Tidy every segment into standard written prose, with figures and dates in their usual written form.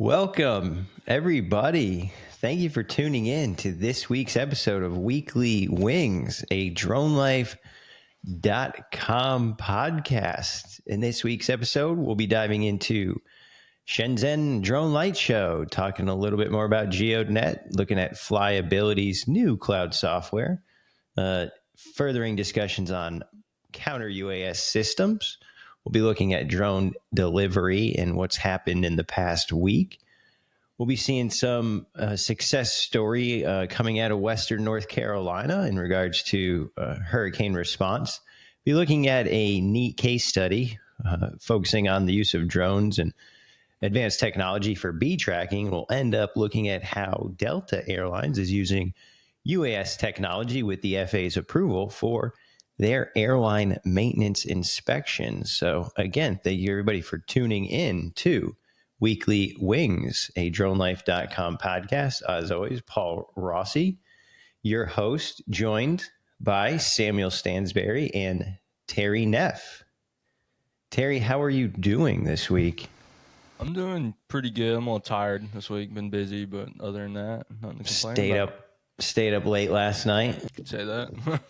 Welcome, everybody. Thank you for tuning in to this week's episode of Weekly Wings, a DroneLife.com podcast. In this week's episode, we'll be diving into Shenzhen Drone Light Show, talking a little bit more about GeoNet, looking at Flyability's new cloud software, furthering discussions on counter-UAS systems. We'll be looking at drone delivery and what's happened in the past week. We'll be seeing some success story coming out of Western North Carolina in regards to hurricane response. Be looking at a neat case study focusing on the use of drones and advanced technology for bee tracking. We'll end up looking at how Delta Airlines is using UAS technology with the FAA's approval for their airline maintenance inspections. So again, thank you everybody for tuning in to Weekly Wings, a DroneLife.com podcast. As always, Paul Rossi, your host, joined by Samuel Stansberry and Terry Neff. Terry, how are you doing this week? I'm doing pretty good. I'm a little tired this week. Been busy, but other than that, nothing to complain about. Stayed up late last night. You could say that.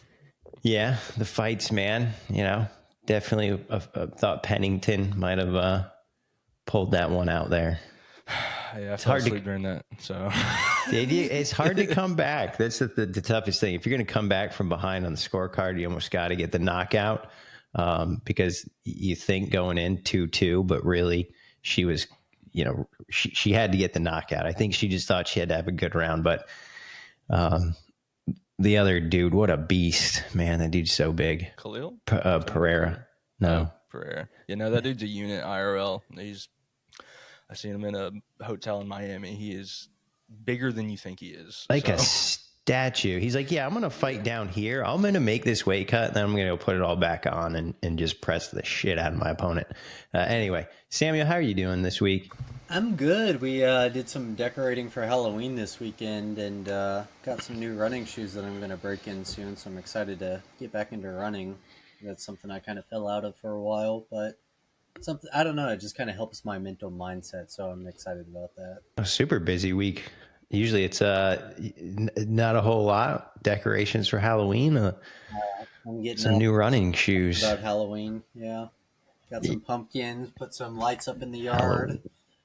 Yeah, the fights, man. You know, definitely thought Pennington might have pulled that one out there. Yeah, I fell asleep during that. So it's hard to come back. That's the toughest thing. If you're going to come back from behind on the scorecard, you almost got to get the knockout because you think going in 2-2, but really she was, she had to get the knockout. I think she just thought she had to have a good round, but the other dude, what a beast, man. That dude's so big. Khalil? Pereira. No. Pereira. You know, that dude's a unit IRL. I seen him in a hotel in Miami. He is bigger than you think he is. Like a statue. He's like, yeah, I'm going to fight down here. I'm going to make this weight cut, and then I'm going to go put it all back on and just press the shit out of my opponent. Anyway, Samuel, how are you doing this week? I'm good. We did some decorating for Halloween this weekend and got some new running shoes that I'm going to break in soon, so I'm excited to get back into running. That's something I kind of fell out of for a while, but something, I don't know, it just kind of helps my mental mindset, so I'm excited about that. A super busy week. Usually it's not a whole lot. Decorations for Halloween. I'm getting some new running shoes. About Halloween, yeah. Got some pumpkins, put some lights up in the yard.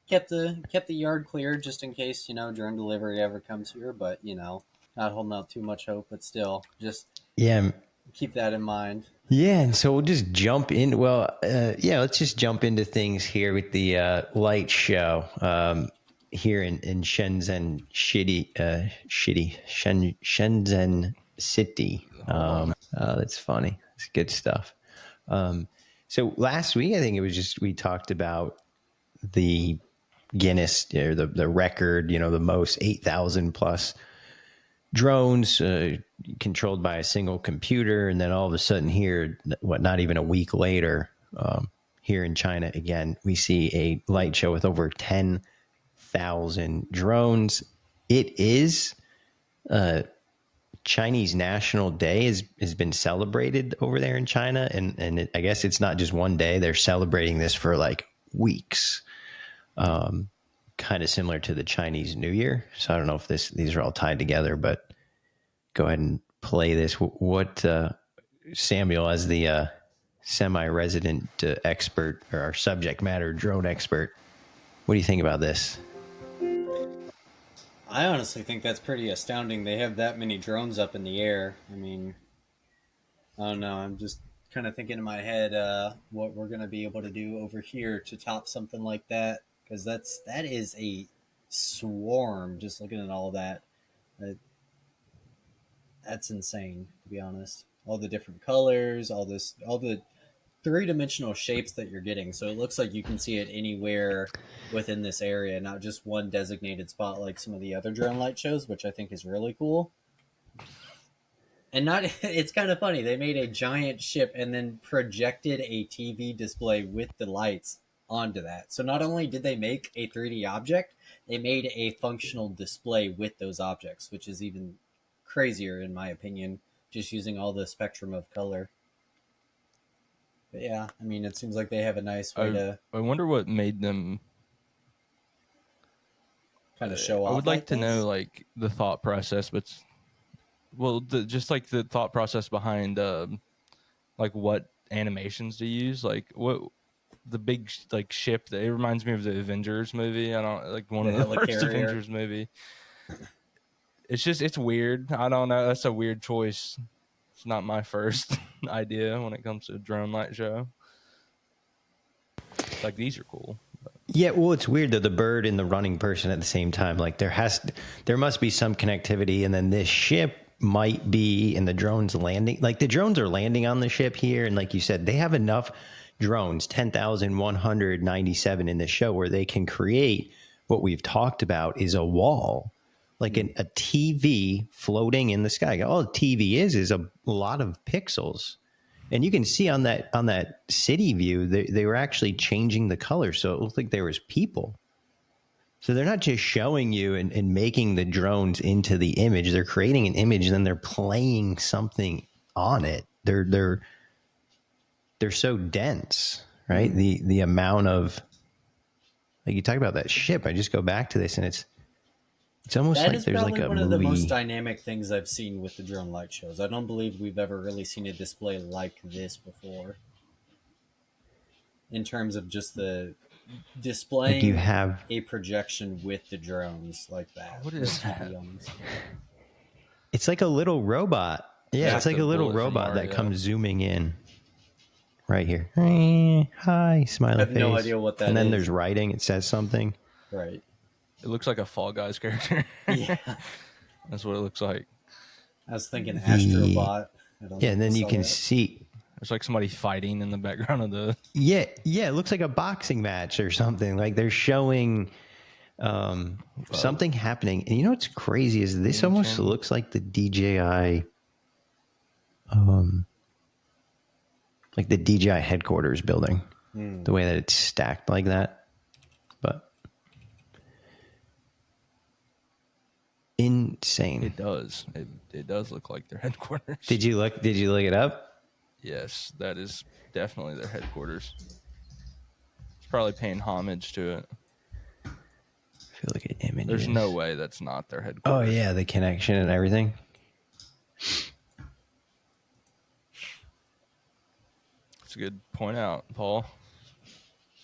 Kept the yard clear just in case, drone delivery ever comes here, but, not holding out too much hope, but still, just keep that in mind. Yeah, and so we'll just jump in. Well, let's just jump into things here with the light show here in Shenzhen Shenzhen City. That's funny. It's good stuff. So last week, I think it was just we talked about the Guinness, or the record, the most 8,000 plus drones controlled by a single computer. And then all of a sudden here, not even a week later, here in China, again, we see a light show with over 10,000 drones. It is Chinese National Day has been celebrated over there in China. And I guess it's not just one day. They're celebrating this for like weeks. Kind of similar to the Chinese New Year. So I don't know if these are all tied together, but go ahead and play this. What Samuel, as the semi-resident expert or our subject matter drone expert, what do you think about this? I honestly think that's pretty astounding. They have that many drones up in the air. I mean, I don't know. I'm just kind of thinking in my head what we're going to be able to do over here to top something like that. Because that is a swarm, just looking at all that. That's insane, to be honest. All the different colors, all the three-dimensional shapes that you're getting. So it looks like you can see it anywhere within this area, not just one designated spot like some of the other drone light shows, which I think is really cool. And it's kind of funny. They made a giant ship and then projected a TV display with the lights onto that. So not only did they make a 3D object, they made a functional display with those objects, which is even crazier in my opinion, just using all the spectrum of color. But yeah, I mean, it seems like they have a nice way to... I wonder what made them kind of show off. I would like to this? know like the thought process, but just like the thought process behind like what animations to use, like what the big like ship that it reminds me of the Avengers movie. I don't like one The of the first helicarrier. Avengers movie. It's weird. I don't know. That's a weird choice. It's not my first idea when it comes to a drone light show. Like these are cool. Yeah, well, it's weird though, the bird and the running person at the same time. Like there must be some connectivity, and then this ship might be, and the drones landing. Like the drones are landing on the ship here, and like you said, they have enough drones, 10,197 in the show, where they can create what we've talked about is a wall, like a TV floating in the sky. All a TV is a lot of pixels. And you can see on that city view, they were actually changing the color, so it looked like there was people. So they're not just showing you and making the drones into the image; they're creating an image, and then they're playing something on it. They're so dense, right? The amount of, like you talk about that ship. I just go back to this, and it's almost That like is there's probably like a one movie. of the most dynamic things I've seen with the drone light shows. I don't believe we've ever really seen a display like this before. In terms of just the displaying Like you have a projection with the drones like that. What is that? It's like a little robot. Yeah, it's like the a little bullet from robot that Mario. comes zooming in right here. Hi, smiley I have face. no idea what that And then is. there's writing. It says something. Right. It looks like a Fall Guys character. Yeah. That's what it looks like. I was thinking Astrobot. Yeah, and then you can see. There's like somebody fighting in the background of the. Yeah, it looks like a boxing match or something. Like they're showing something happening. And you know what's crazy is this almost looks like the DJI, like the DJI headquarters building, the way that it's stacked like that. But insane. It does. It does look like their headquarters. Did you look it up? Yes, that is definitely their headquarters. It's probably paying homage to it. I feel like an image. There's no way that's not their Oh headquarters. yeah, the connection and everything. It's a good point out, Paul.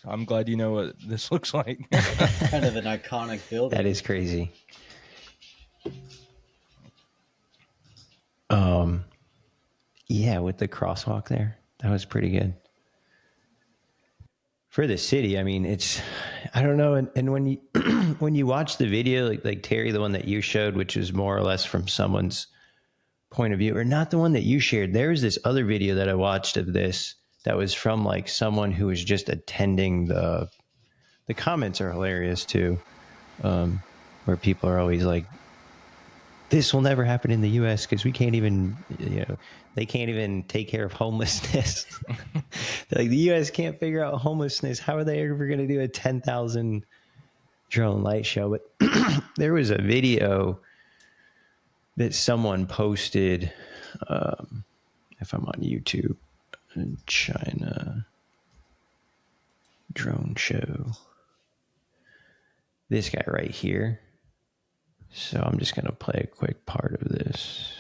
I'm glad you know what this looks like. Kind of an iconic building. That is crazy. Yeah, with the crosswalk there, that was pretty good. For the city, I mean, I don't know. And when you when you watch the video, like Terry, the one that you showed, which is more or less from someone's point of view, or not the one that you shared. There was this other video that I watched of this that was from like someone who was just attending the comments are hilarious too, where people are always like, this will never happen in the U.S. because we can't even, they can't even take care of homelessness. Like the U.S. can't figure out homelessness. How are they ever going to do a 10,000 drone light show? But there was a video that someone posted, if I'm on YouTube, China drone show. This guy right here. So I'm just going to play a quick part of this.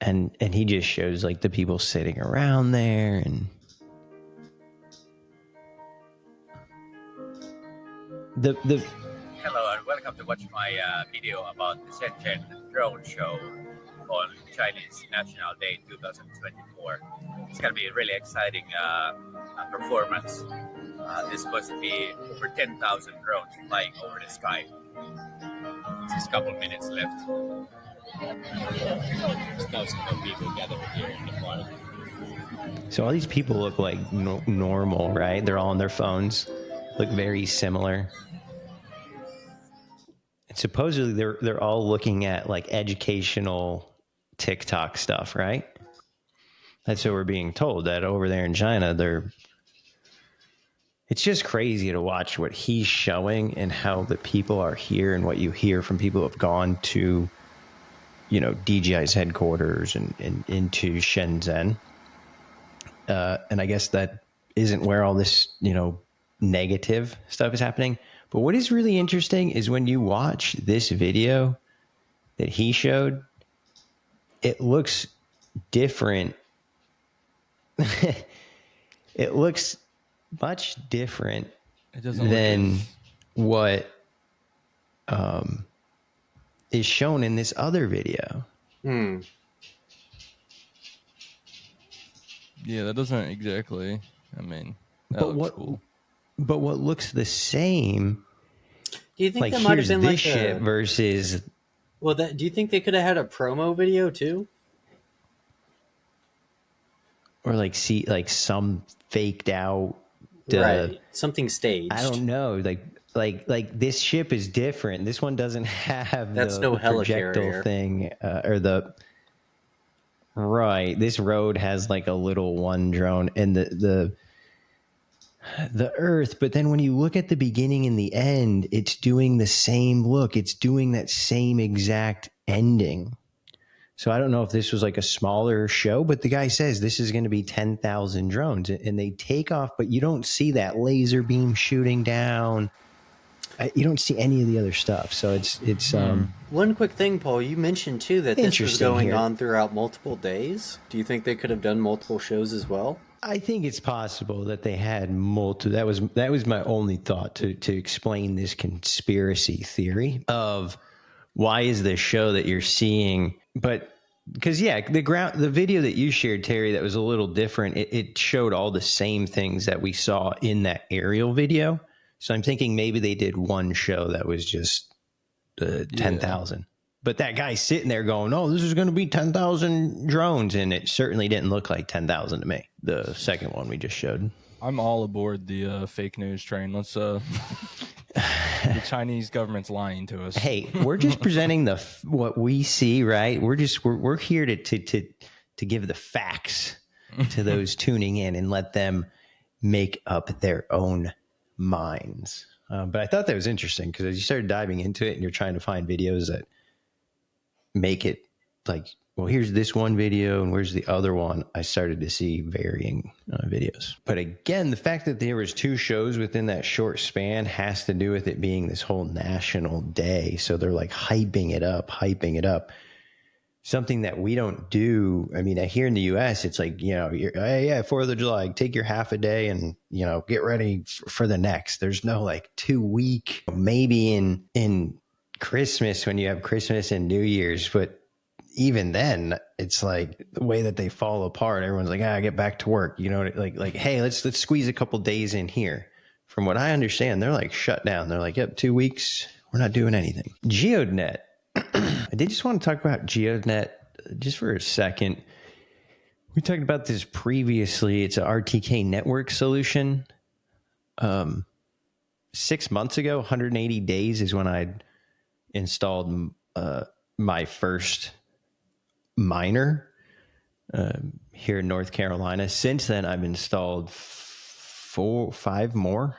And he just shows like the people sitting around there and the Hello and welcome to watch my video about the Shenzhen drone show on Chinese National Day 2024. It's going to be a really exciting performance. There's supposed to be over 10,000 drones flying over the sky. Just a couple minutes left. There's thousands of people gathered here in the park. So all these people look like normal, right? They're all on their phones, look very similar. And supposedly they're all looking at like educational TikTok stuff, right? That's what we're being told, that over there in China, it's just crazy to watch what he's showing and how the people are here and what you hear from people who have gone to, DJI's headquarters and into Shenzhen. And I guess that isn't where all this, negative stuff is happening. But what is really interesting is when you watch this video that he showed, it looks different. It looks much different It doesn't than look as... what is shown in this other video. Yeah, that doesn't exactly. I mean, that looks cool. But what looks the same? Do you think Like, that might have here's been this like shit versus, Well, do you think they could have had a promo video too? or like see like some faked out, Right, something staged. I don't know. Like this ship is different. This one doesn't have That's the no projectile helicarrier thing, or the right. This road has like a little one drone and the Earth. But then when you look at the beginning and the end, it's doing the same look. It's doing that same exact ending. So I don't know if this was like a smaller show, but the guy says this is going to be 10,000 drones, and they take off, but you don't see that laser beam shooting down. You don't see any of the other stuff. So it's One quick thing, Paul, you mentioned too that this was Interesting going here. on throughout multiple days. Do you think they could have done multiple shows as well? I think it's possible that they had multiple. That was my only thought to explain this conspiracy theory of why is this show that you're seeing. But because the video that you shared, Terry, that was a little different. It showed all the same things that we saw in that aerial video. So I'm thinking maybe they did one show that was just 10,000. But that guy's sitting there going, "Oh, this is going to be 10,000 drones," and it certainly didn't look like 10,000 to me. The second one we just showed. I'm all aboard the fake news train. Let's the Chinese government's lying to us. Hey, we're just presenting what we see, right? We're here to give the facts to those tuning in and let them make up their own minds. But I thought that was interesting because as you started diving into it and you're trying to find videos that make it like, well, here's this one video and where's the other one, I started to see varying videos. But again, the fact that there was 2 shows within that short span has to do with it being this whole national day. So they're like hyping it up. Something that we don't do. I mean, here in the U.S., it's like, hey, 4th of July, take your half a day and, get ready for the next. There's no like 2 week, maybe in Christmas when you have Christmas and New Year's. But even then, it's like the way that they fall apart. Everyone's like, get back to work. Like, hey, let's squeeze a couple days in here. From what I understand, they're like shut down. They're like, yep, 2 weeks. We're not doing anything. GeoDNet. I did just want to talk about GeoDNet just for a second. We talked about this previously. It's a RTK network solution. 6 months ago, 180 days is when I installed my first miner here in North Carolina. Since then, I've installed 5 more,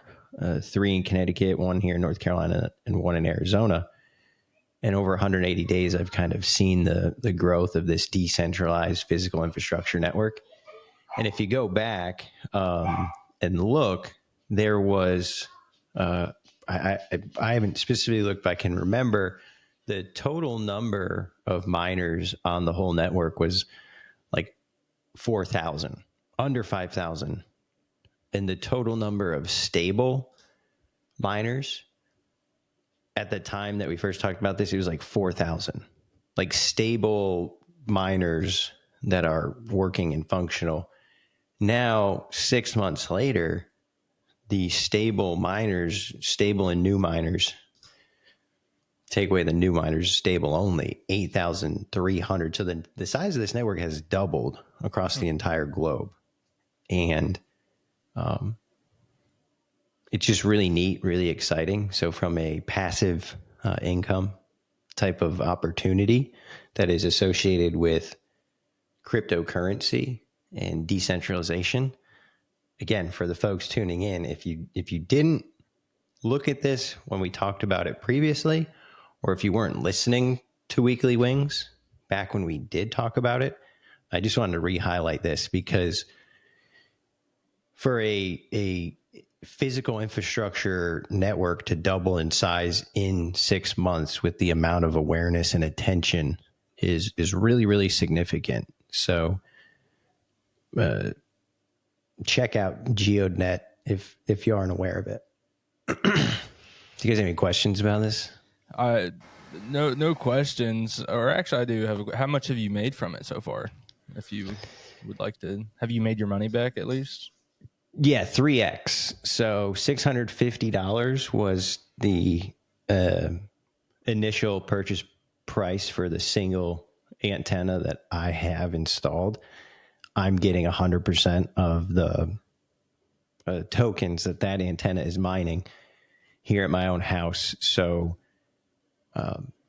3 in Connecticut, 1 here in North Carolina, and 1 in Arizona. And over 180 days, I've kind of seen the growth of this decentralized physical infrastructure network. And if you go back and look, there was, I haven't specifically looked, but I can remember the total number of miners on the whole network was like 4,000, under 5,000. And the total number of stable miners at the time that we first talked about this, it was like 4,000, like stable miners that are working and functional. Now, 6 months later, the stable and new miners, take away the new miners, stable only, 8,300. So the size of this network has doubled across the entire globe. And it's just really neat, really exciting. So from a passive income type of opportunity that is associated with cryptocurrency and decentralization, again, for the folks tuning in, if you didn't look at this when we talked about it previously, or if you weren't listening to Weekly Wings back when we did talk about it, I just wanted to re-highlight this because for a physical infrastructure network to double in size in 6 months with the amount of awareness and attention is really, really significant. So check out GeoNet if you aren't aware of it. Do you guys have any questions about this? No questions. Or actually, I do have. How much have you made from it so far? If you would like to, have you made your money back at least? Yeah, 3x. So $650 was the initial purchase price for the single antenna that I have installed. I'm getting 100% of the tokens that antenna is mining here at my own house. So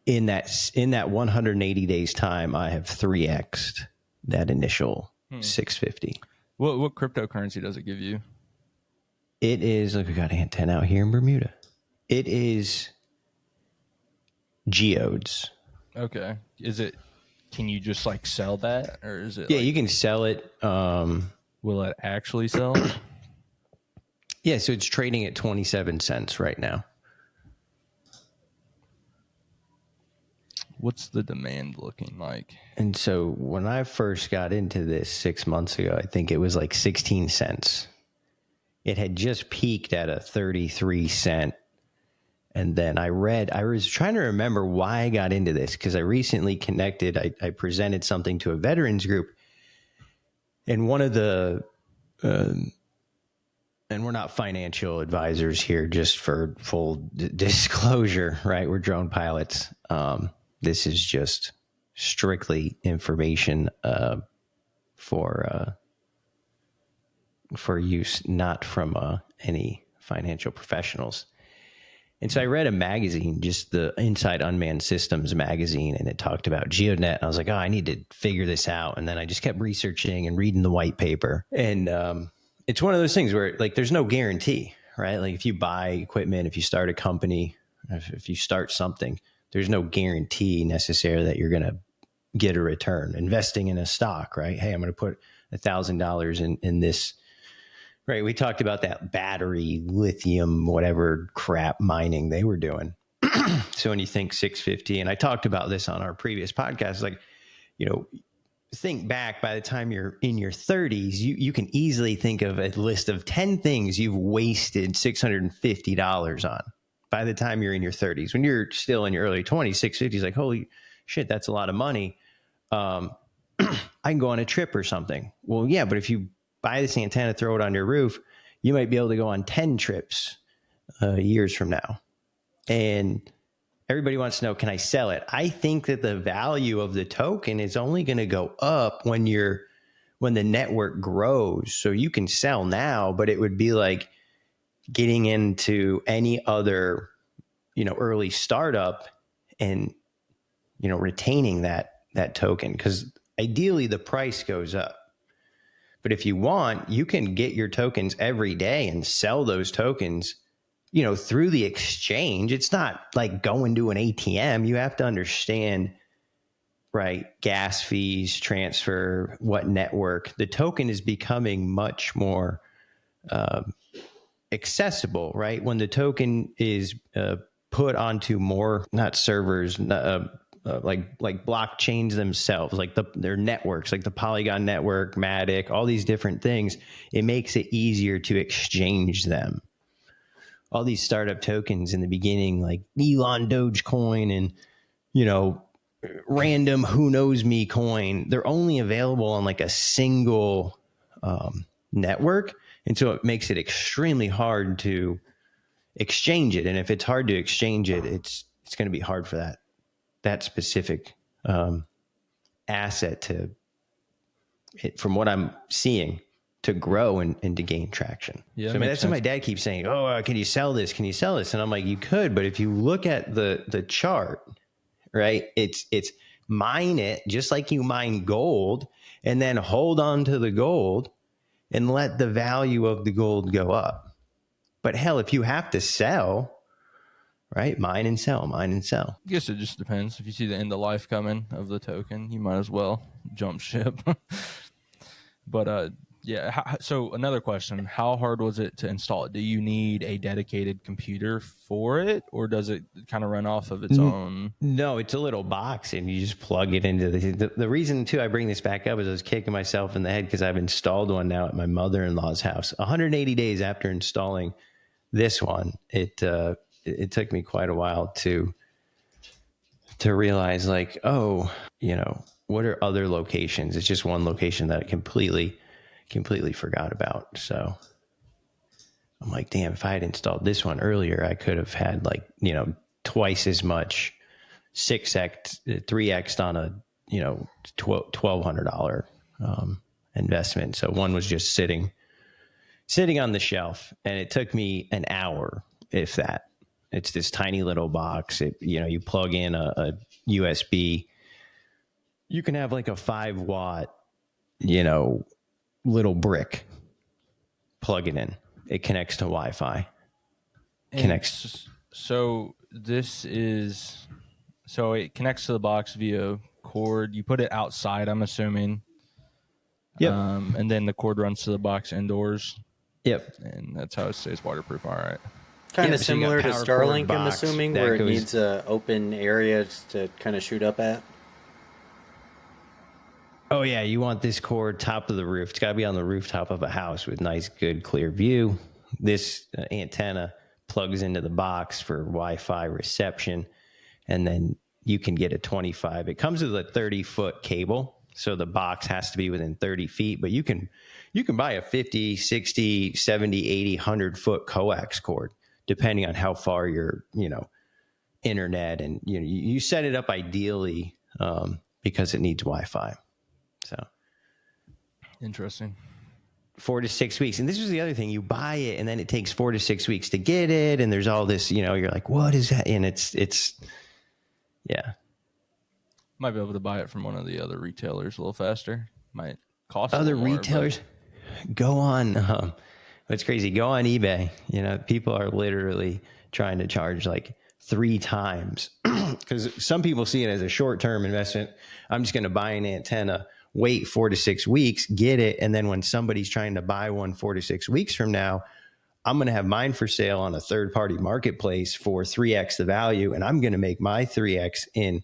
in that 180 days time, I have 3x'd that initial 650. What cryptocurrency does it give you? It is, look, we got an antenna out here in Bermuda. It is geodes. Okay. Can you just like sell that, or is it? Yeah, like, you can sell it. will it actually sell? Yeah, so it's trading at 27 cents right now. What's the demand looking like? And so when I first got into this 6 months ago, I think it was like 16 cents. It had just peaked at a 33 cent. And then I was trying to remember why I got into this, because I recently connected. I presented something to a veterans group. And one of the, and we're not financial advisors here, just for full disclosure, right? We're drone pilots. This is just strictly information for use, not from any financial professionals. And so I read a magazine, just the Inside Unmanned Systems magazine, and it talked about GeoNet. I was like, oh, I need to figure this out. And then I just kept researching and reading the white paper. And it's one of those things where, like, there's no guarantee, right? Like, if you buy equipment, if you start a company, if you start something, there's no guarantee necessarily that you're going to get a return. Investing in a stock, right? Hey, I'm going to put $1,000 in this, right? We talked about that battery, lithium, whatever crap mining they were doing. So when you think 650, and I talked about this on our previous podcast, like, think back, by the time you're in your 30s, you can easily think of a list of 10 things you've wasted $650 on. By the time you're in your 30s, when you're still in your early 20s, 650 is like, holy shit, that's a lot of money. I can go on a trip or something. Well, yeah, but if you buy this antenna, throw it on your roof, you might be able to go on 10 trips years from now. And everybody wants to know, can I sell it? I think that the value of the token is only going to go up when the network grows. So you can sell now, but it would be like getting into any other, early startup and, retaining that token. Because ideally the price goes up. But if you want, you can get your tokens every day and sell those tokens, through the exchange. It's not like going to an ATM. You have to understand, right, gas fees, transfer, what network. The token is becoming much more accessible, right? When the token is put onto more, not servers, like blockchains themselves, like their networks, like the Polygon network, Matic, all these different things, it makes it easier to exchange them. All these startup tokens in the beginning, like Elon Dogecoin and, random who knows me coin, they're only available on like a single network. And so it makes it extremely hard to exchange it. And if it's hard to exchange it, it's going to be hard for that specific asset from what I'm seeing, to grow and to gain traction. Yeah, so, I mean, that's what my dad keeps saying. Oh, can you sell this? Can you sell this? And I'm like, you could, but if you look at the chart, right, it's mine it just like you mine gold, and then hold on to the gold and let the value of the gold go up. But hell, if you have to sell, right, mine and sell. I guess it just depends. If you see the end of life coming of the token, you might as well jump ship. But Yeah. So another question: how hard was it to install it? Do you need a dedicated computer for it, or does it kind of run off of its own? No, it's a little box, and you just plug it into the reason too I bring this back up is I was kicking myself in the head because I've installed one now at my mother-in-law's house. 180 days after installing this one, it took me quite a while to realize, like, oh, what are other locations? It's just one location that I completely forgot about. So I'm like, damn, if I had installed this one earlier, I could have had, like, twice as much 6x, 3x on a, $1,200 investment. So one was just sitting on the shelf, and it took me an hour, if that. It's this tiny little box. You plug in a USB. You can have like a 5-watt, little brick. Plug it in. It connects to Wi-Fi. So it connects to the box via cord. You put it outside, I'm assuming. Yep. And then the cord runs to the box indoors. Yep. And that's how it stays waterproof. All right. Kind of so you got similar to power cord Starlink, I'm box assuming, that where it goes- needs an open area to kind of shoot up at. Oh, yeah, you want this cord top of the roof. It's got to be on the rooftop of a house with nice, good, clear view. This antenna plugs into the box for Wi-Fi reception, and then you can get a 25. It comes with a 30-foot cable, so the box has to be within 30 feet, but you can buy a 50, 60, 70, 80, 100-foot coax cord, depending on how far your, internet, and you set it up ideally because it needs Wi-Fi. So Interesting. 4 to 6 weeks. And this was the other thing. You buy it, and then it takes 4 to 6 weeks to get it. And there's all this, you're like, what is that? And it's yeah. Might be able to buy it from one of the other retailers a little faster. Might cost Other a little more, retailers, go on. It's crazy. Go on eBay. People are literally trying to charge like 3 times because some people see it as a short-term investment. I'm just going to buy an antenna, wait 4 to 6 weeks, get it. And then when somebody's trying to buy one 4 to 6 weeks from now, I'm going to have mine for sale on a third-party marketplace for 3x the value. And I'm going to make my 3x in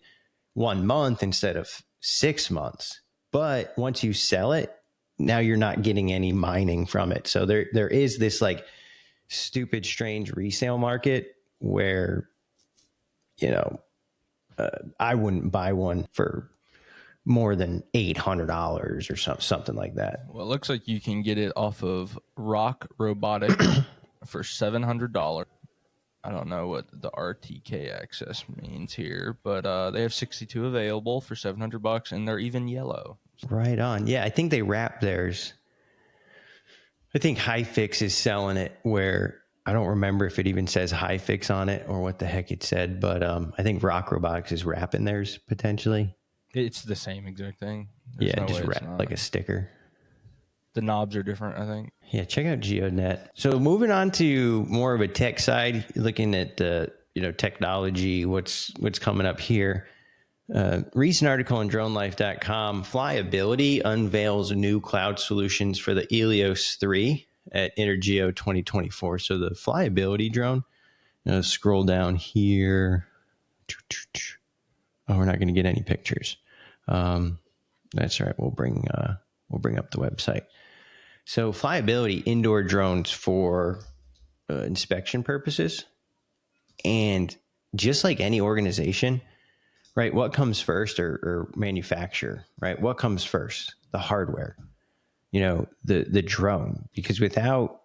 1 month instead of 6 months. But once you sell it, now you're not getting any mining from it. So there is this like stupid, strange resale market where, I wouldn't buy one for more than $800 or something like that. Well, it looks like you can get it off of Rock Robotic for $700. I don't know what the RTK access means here, but they have 62 available for $700, and they're even yellow. Right on. Yeah, I think they wrap theirs. I think HiFix is selling it where I don't remember if it even says HiFix on it or what the heck it said, but I think Rock Robotics is wrapping theirs potentially. It's the same exact thing. There's Yeah, no just way it's wrap not. like a sticker. The knobs are different, I think. Yeah, check out GeoNet. So moving on to more of a tech side, looking at technology, what's coming up here. Recent article on DroneLife.com: Flyability unveils new cloud solutions for the Helios 3 at InterGeo 2024. So the Flyability drone. Scroll down here. Oh, we're not going to get any pictures. That's all right. We'll bring up the website. So Flyability indoor drones for inspection purposes, and just like any organization, right? What comes first, or manufacture, right? What comes first? The hardware, the drone, because without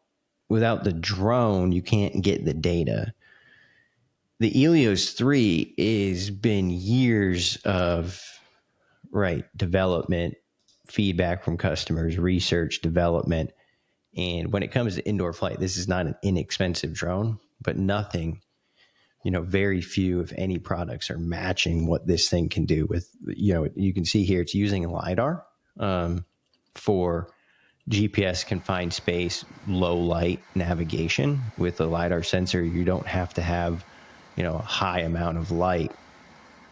the drone, you can't get the data. The Helios 3 has been years of development, feedback from customers, research, development. And when it comes to indoor flight, this is not an inexpensive drone, but nothing, very few, if any, products are matching what this thing can do with, you can see here, it's using LiDAR for GPS confined space, low light navigation. With a LiDAR sensor, you don't have to have, a high amount of light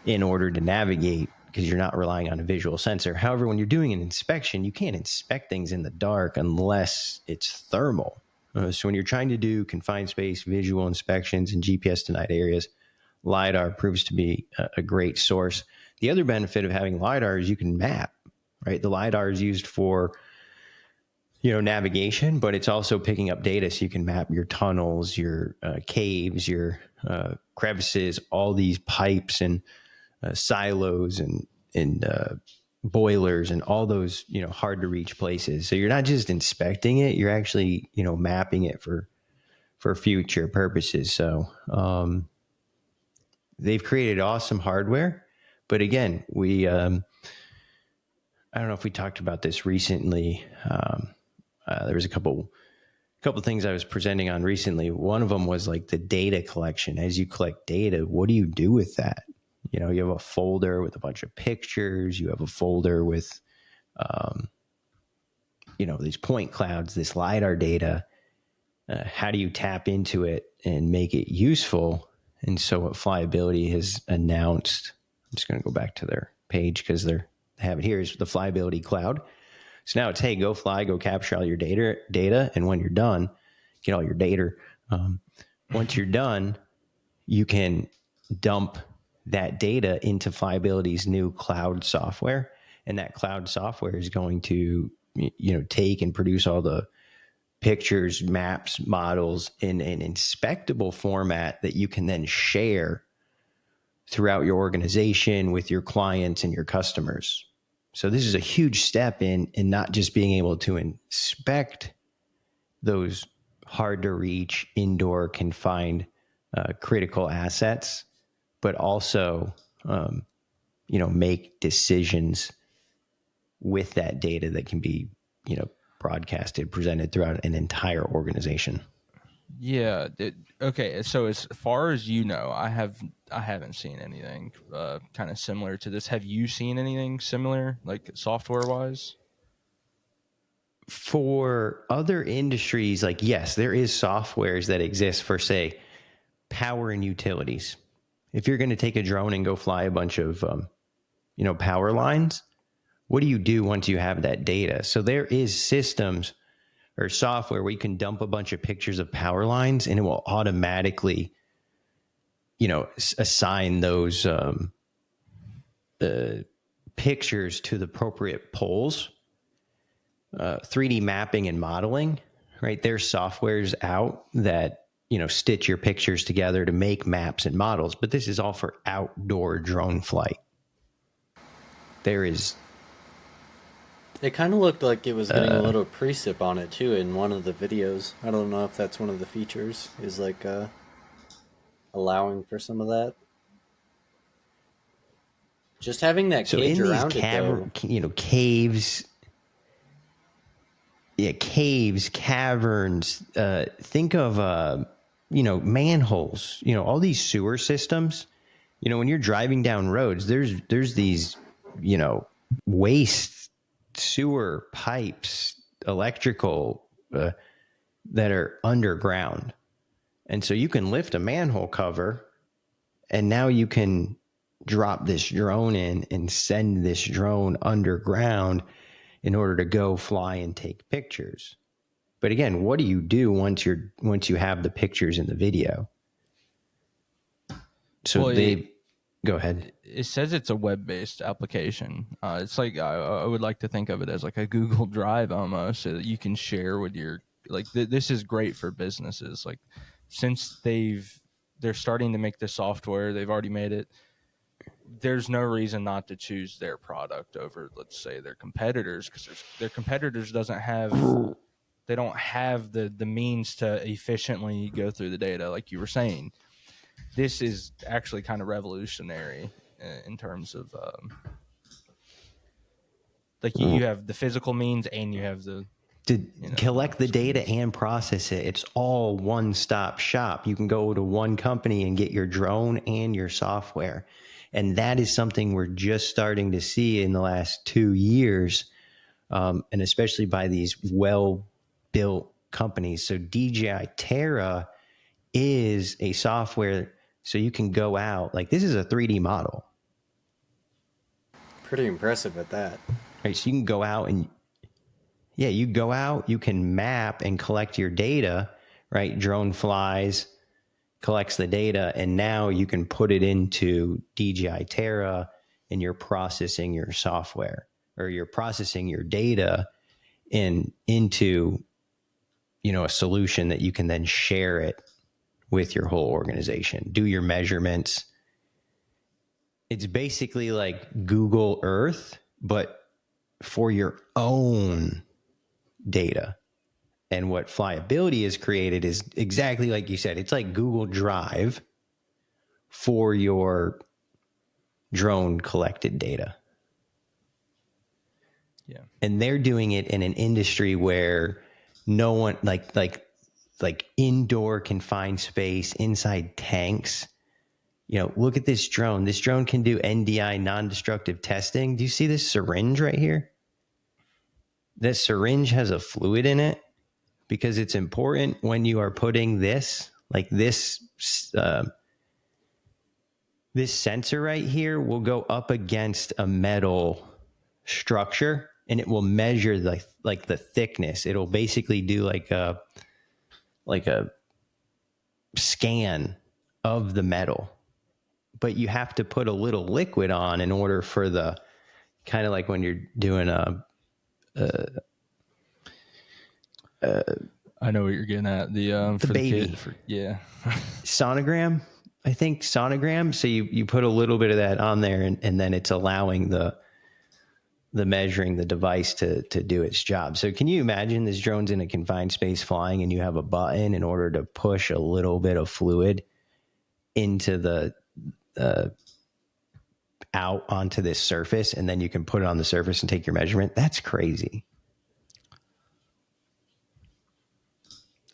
in order to navigate because you're not relying on a visual sensor. However, when you're doing an inspection, you can't inspect things in the dark unless it's thermal. So when you're trying to do confined space visual inspections in GPS denied areas, LiDAR proves to be a great source. The other benefit of having LiDAR is you can map, right? The LiDAR is used for, navigation, but it's also picking up data, so you can map your tunnels, your caves, your crevices, all these pipes and silos and boilers and all those hard to reach places. So you're not just inspecting it; you're actually mapping it for future purposes. So they've created awesome hardware, but again, we I don't know if we talked about this recently. There was a couple things I was presenting on recently. One of them was like the data collection. As you collect data, what do you do with that? You have a folder with a bunch of pictures. You have a folder with, these point clouds, this LiDAR data. How do you tap into it and make it useful? And so what Flyability has announced, I'm just going to go back to their page because they have it here, is the Flyability Cloud. So now it's, hey, go fly, go capture all your data. And when you're done, get all your data. Once you're done, you can dump that data into Flyability's new cloud software. And that cloud software is going to, take and produce all the pictures, maps, models in an inspectable format that you can then share throughout your organization with your clients and your customers. So this is a huge step in not just being able to inspect those hard to reach, indoor, confined, critical assets, but also, make decisions with that data that can be, broadcasted, presented throughout an entire organization. Yeah. Okay. So as far as I haven't seen anything kind of similar to this. Have you seen anything similar, like software wise? For other industries, like, yes, there is softwares that exist for, say, power and utilities. If you're going to take a drone and go fly a bunch of, power lines, what do you do once you have that data? So there is systems or software where you can dump a bunch of pictures of power lines and it will automatically, assign those pictures to the appropriate poles. 3D mapping and modeling, right? There's softwares out that, stitch your pictures together to make maps and models, but this is all for outdoor drone flight. It kind of looked like it was getting a little precip on it too in one of the videos. I don't know if that's one of the features, is like allowing for some of that. Just having that cage around it, though. Caves. Yeah, caves, caverns. Think of manholes. All these sewer systems. When you're driving down roads, there's these waste sewer pipes, electrical that are underground, and so you can lift a manhole cover, and now you can drop this drone in and send this drone underground in order to go fly and take pictures. But again, what do you do once you have the pictures in the video? So go ahead. It says it's a web-based application. It's like I would like to think of it as like a Google Drive almost, so that you can share with your this is great for businesses. Like since they're starting to make the software, they've already made it. There's no reason not to choose their product over, let's say, their competitors, because their competitors don't have the means to efficiently go through the data, like you were saying. This is actually kind of revolutionary in terms of you have the physical means and you have the to collect the data and process it. It's all one-stop shop. You can go to one company and get your drone and your software. And that is something we're just starting to see in the last 2 years, and especially by these well-built companies. So DJI Terra is a software, so you can go out, like this is a 3D model. Pretty impressive at that. Right, so you can go out and you can map and collect your data, right? Drone flies, collects the data, and now you can put it into DJI Terra and you're processing your software, or you're processing your data into, a solution that you can then share it with your whole organization, do your measurements. It's basically like Google Earth, but for your own data. And what Flyability has created is exactly like you said. It's like Google Drive for your drone collected data. Yeah. And they're doing it in an industry where no one, like indoor confined space, inside tanks. Look at this drone. This drone can do NDI, non-destructive testing. Do you see this syringe right here? This syringe has a fluid in it because it's important when you are putting this sensor right here will go up against a metal structure and it will measure the thickness. It'll basically do like a scan of the metal. But you have to put a little liquid on in order for the kind of like when you're doing I know what you're getting at. The for baby. the kid, yeah. Sonogram, I think sonogram. So you put a little bit of that on there and then it's allowing the measuring the device to do its job. So can you imagine this drone's in a confined space flying and you have a button in order to push a little bit of fluid into the out onto this surface, and then you can put it on the surface and take your measurement? That's crazy.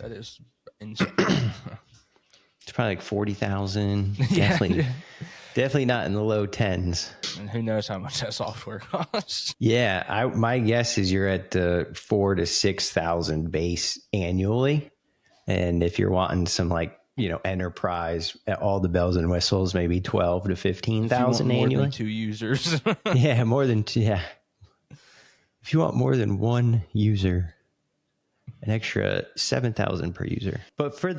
That is insane. It's probably like 40,000. Yeah. Definitely not in the low tens. And who knows how much that software costs? Yeah, my guess is you're at 4,000 to 6,000 base annually, and if you're wanting some enterprise, all the bells and whistles, maybe 12 to 15,000 annually. More than 2 users. Yeah, more than two. Yeah. If you want more than one user, an extra 7,000 per user. But for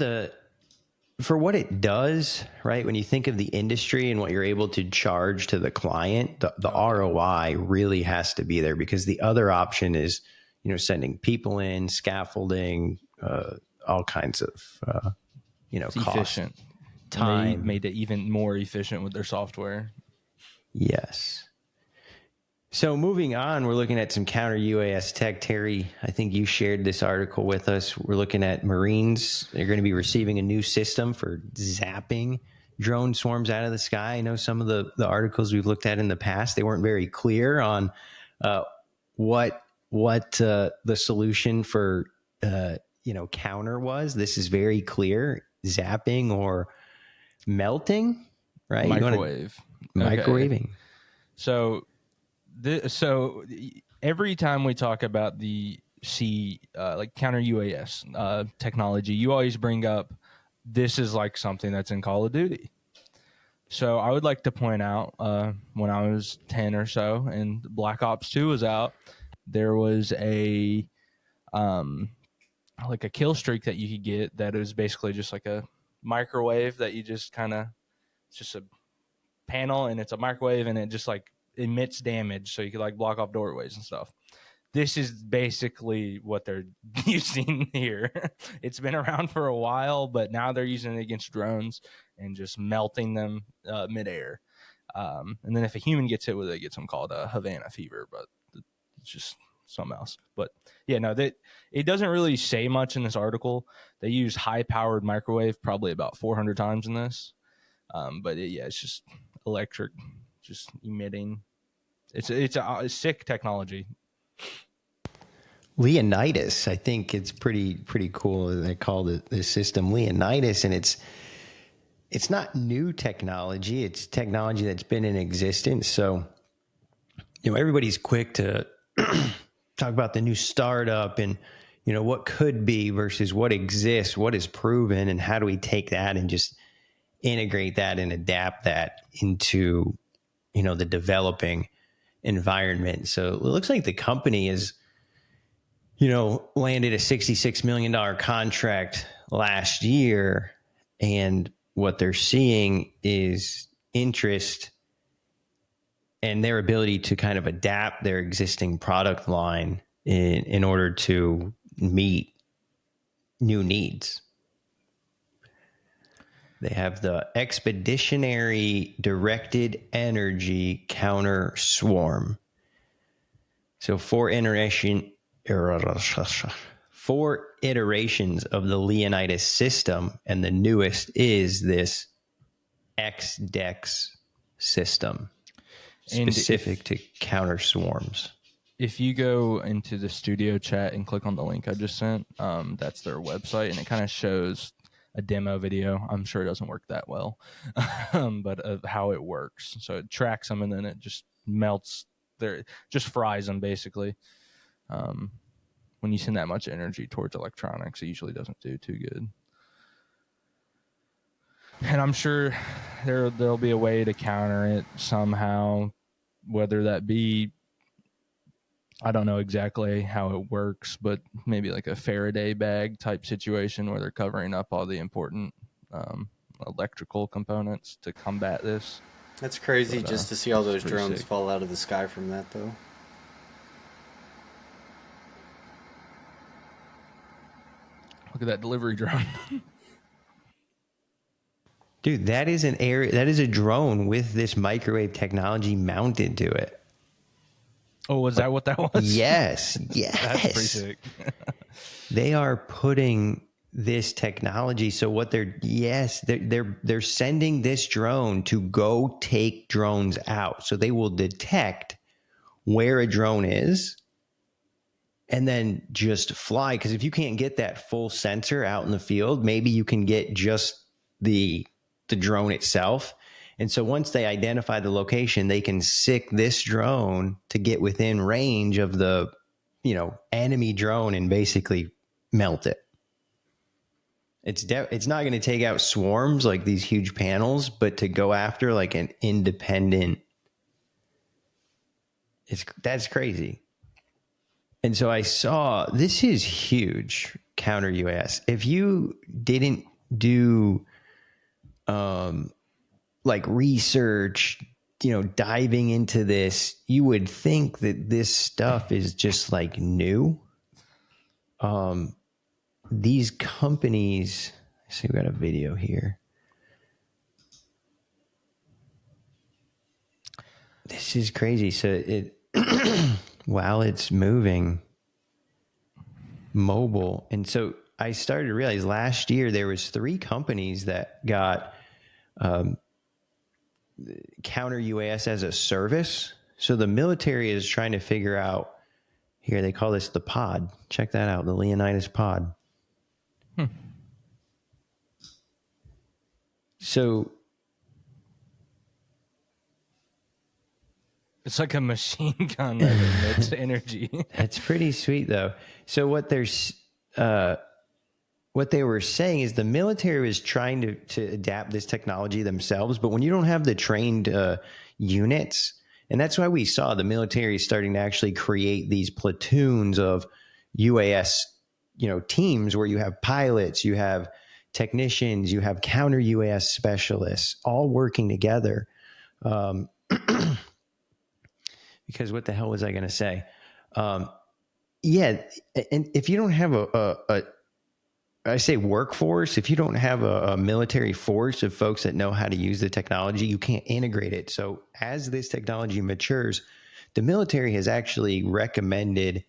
what it does, right? When you think of the industry and what you're able to charge to the client, the ROI really has to be there, because the other option is, sending people in, scaffolding, all kinds of, It's cost, efficient. time. And they made it even more efficient with their software. Yes. So moving on, we're looking at some counter-UAS tech. Terry, I think you shared this article with us. We're looking at Marines. They're going to be receiving a new system for zapping drone swarms out of the sky. I know some of the articles we've looked at in the past, they weren't very clear on what the solution for counter was. This is very clear: zapping or melting, right? Microwave. Microwaving. So every time we talk about the counter UAS technology, you always bring up this is like something that's in Call of Duty. So I would like to point out when I was 10 or so and Black Ops 2 was out, there was a kill streak that you could get that is basically just like a microwave that you just it's just a panel and it's a microwave and it just emits damage, so you could block off doorways and stuff. This is basically what they're using here. It's been around for a while, but now they're using it against drones and just melting them midair. And then if a human gets hit with it, it gets them called Havana fever, but it's just something else. But yeah, no, it doesn't really say much in this article. They use high-powered microwave probably about 400 times in this. But it's just electric, just emitting. It's a sick technology. Leonidas, I think it's pretty cool. They call this system Leonidas, and it's not new technology. It's technology that's been in existence. So, everybody's quick to talk about the new startup and, what could be versus what exists, what is proven, and how do we take that and just integrate that and adapt that into, the developing environment. So it looks like the company is, you know, landed a $66 million contract last year. And what they're seeing is interest and their ability to kind of adapt their existing product line in order to meet new needs. They have the Expeditionary Directed Energy Counter Swarm. So four iterations of the Leonidas system, and the newest is this XDEX system, specific to counter swarms. If you go into the studio chat and click on the link I just sent, that's their website, and it kind of shows a demo video. I'm sure it doesn't work that well, but of how it works. So it tracks them and then it just melts just fries them basically. When you send that much energy towards electronics, it usually doesn't do too good. And I'm sure there'll be a way to counter it somehow, whether that be, I don't know exactly how it works, but maybe like a Faraday bag type situation where they're covering up all the important electrical components to combat this. That's crazy just to see all those drones sick. fall out of the sky from that, though. Look at that delivery drone. Dude, that is a drone with this microwave technology mounted to it. Oh, was that what that was? Yes. That's pretty sick. They are putting this technology. So what they're sending this drone to go take drones out. So they will detect where a drone is and then just fly. Because if you can't get that full sensor out in the field, maybe you can get just the drone itself. And so once they identify the location, they can sick this drone to get within range of the, you know, enemy drone and basically melt it. It's not going to take out swarms like these huge panels, but to go after like an independent, that's crazy. And so I saw, this is huge, counter-UAS. If you didn't do like research, you know, diving into this, you would think that this stuff is just like new. These companies, see, we got a video here. This is crazy. So it, while it's moving mobile. And so I started to realize last year there was 3 companies that got, counter-UAS as a service. So the military is trying to figure out, here they call this the pod. Check that out, the Leonidas pod. So It's like a machine gun that emits energy. that's pretty sweet, though. So what they were saying is the military was trying to adapt this technology themselves, but when you don't have the trained units, and that's why we saw the military starting to actually create these platoons of UAS, you know, teams where you have pilots, you have technicians, you have counter UAS specialists, all working together. Because what the hell was I going to say? Yeah, and if you don't have I say workforce, if you don't have a military force of folks that know how to use the technology, you can't integrate it. So as this technology matures, the military has actually recommended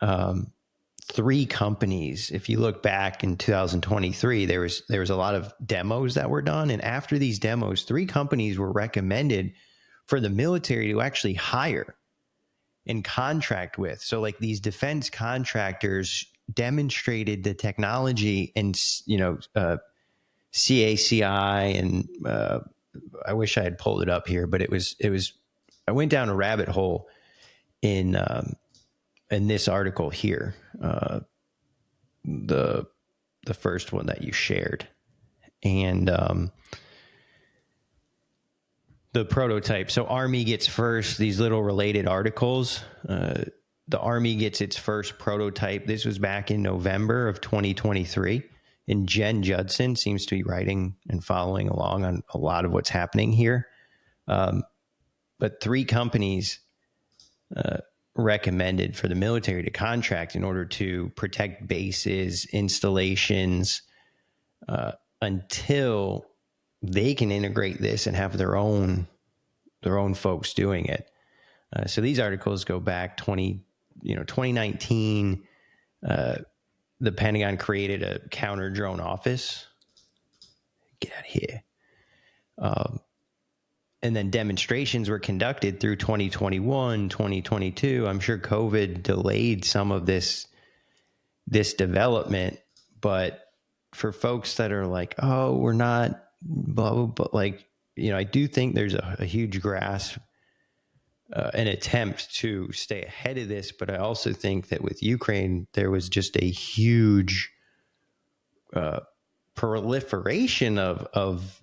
3 companies. If you look back in 2023, there was a lot of demos that were done. And after these demos, 3 companies were recommended for the military to actually hire and contract with. So like these defense contractors demonstrated the technology and, you know, CACI, and I wish I had pulled it up here, but it was, I went down a rabbit hole in this article here, the first one that you shared. And the prototype. So Army gets first, these little related articles. The Army gets its first prototype. This was back in November of 2023. And Jen Judson seems to be writing and following along on a lot of what's happening here. But 3 companies recommended for the military to contract in order to protect bases, installations, until they can integrate this and have their own folks doing it. So these articles go back 2019. The Pentagon created a counter drone office. Get out of here. And then demonstrations were conducted through 2021, 2022. I'm sure COVID delayed some of this development, but for folks that are like, oh, we're not, blah, blah, blah, like, I do think there's a huge grasp, an attempt to stay ahead of this. But I also think that with Ukraine, there was just a huge proliferation of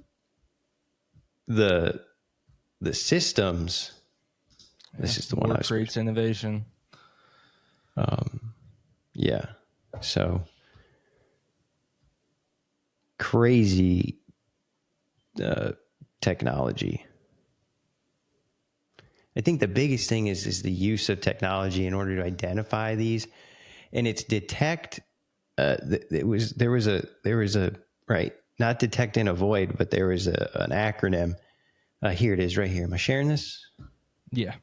the systems. This is the one I was creates innovation. Yeah. So crazy technology. I think the biggest thing is the use of technology in order to identify these, and it's detect. There was a right, not detect and avoid, but there was an acronym. Here it is, right here. Am I sharing this? Yeah.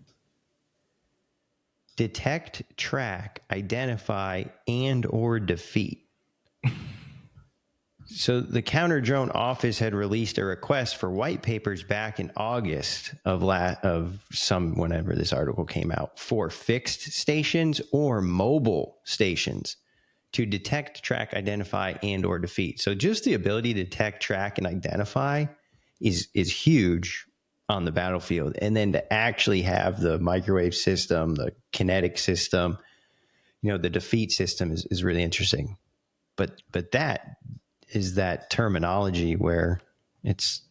Detect, track, identify, and or defeat. So the counter drone office had released a request for white papers back in August whenever this article came out, for fixed stations or mobile stations to detect, track, identify, and or defeat. So just the ability to detect, track, and identify is huge on the battlefield. And then to actually have the microwave system, the kinetic system, the defeat system is really interesting. But that is that terminology where it's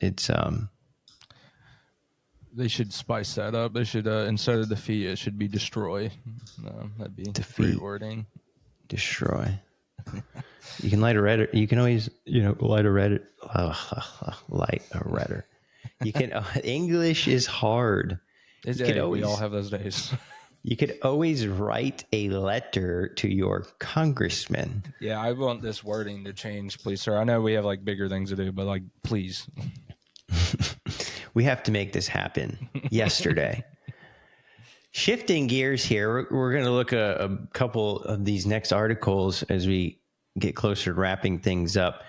they should spice that up. They should instead of defeat, it should be destroy. That'd be defeat, great wording. Destroy. You can light a redder. You can always light a redder. Light a redder. You can. English is hard. We all have those days. You could always write a letter to your congressman. Yeah, I want this wording to change, please, sir. I know we have bigger things to do, but please. We have to make this happen yesterday. Shifting gears here, we're going to look at a couple of these next articles as we get closer to wrapping things up.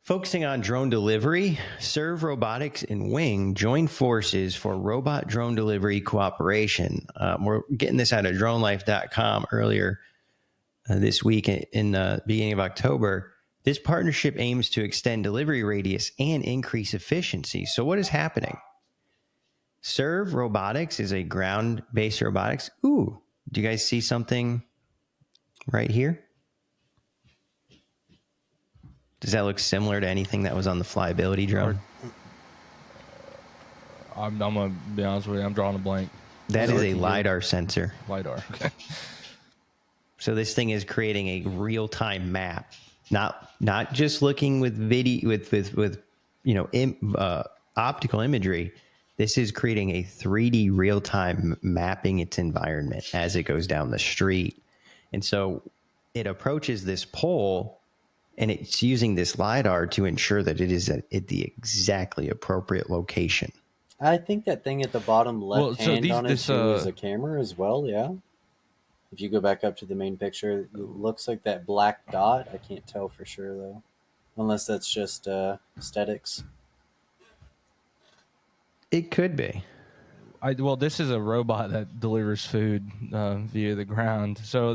Focusing on drone delivery, Serve Robotics and Wing join forces for robot drone delivery cooperation. We're getting this out of DroneLife.com earlier this week in the beginning of October. This partnership aims to extend delivery radius and increase efficiency. So what is happening? Serve Robotics is a ground-based robotics. Ooh, do you guys see something right here? Does that look similar to anything that was on the flyability drone? I'm going to be honest with you. I'm drawing a blank. That is a LiDAR sensor. LiDAR. Okay. So this thing is creating a real-time map, not just looking with video with optical imagery. This is creating a 3D real-time mapping its environment as it goes down the street. And so it approaches this pole, and it's using this LiDAR to ensure that it is at the exactly appropriate location. I think that thing at the bottom left hand on it is a camera as well, yeah? If you go back up to the main picture, it looks like that black dot. I can't tell for sure, though. Unless that's just aesthetics. It could be. This is a robot that delivers food via the ground. So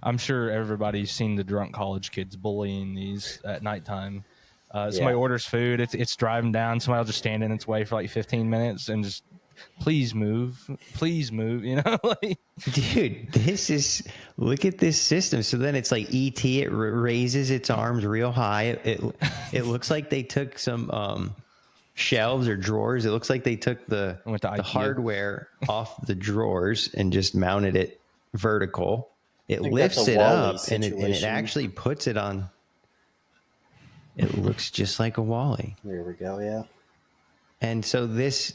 I'm sure everybody's seen the drunk college kids bullying these at nighttime. Somebody orders food. It's driving down. Somebody will just stand in its way for 15 minutes and just, please move. Dude, look at this system. So then it's like ET. It raises its arms real high. It looks like they took some shelves or drawers. It looks like they took the went to IKEA. hardware off the drawers and just mounted it vertical. It think that's lifts a it Wall-E up and it situation. actually puts it on. It looks just like a Wall-E. There we go. Yeah. And so this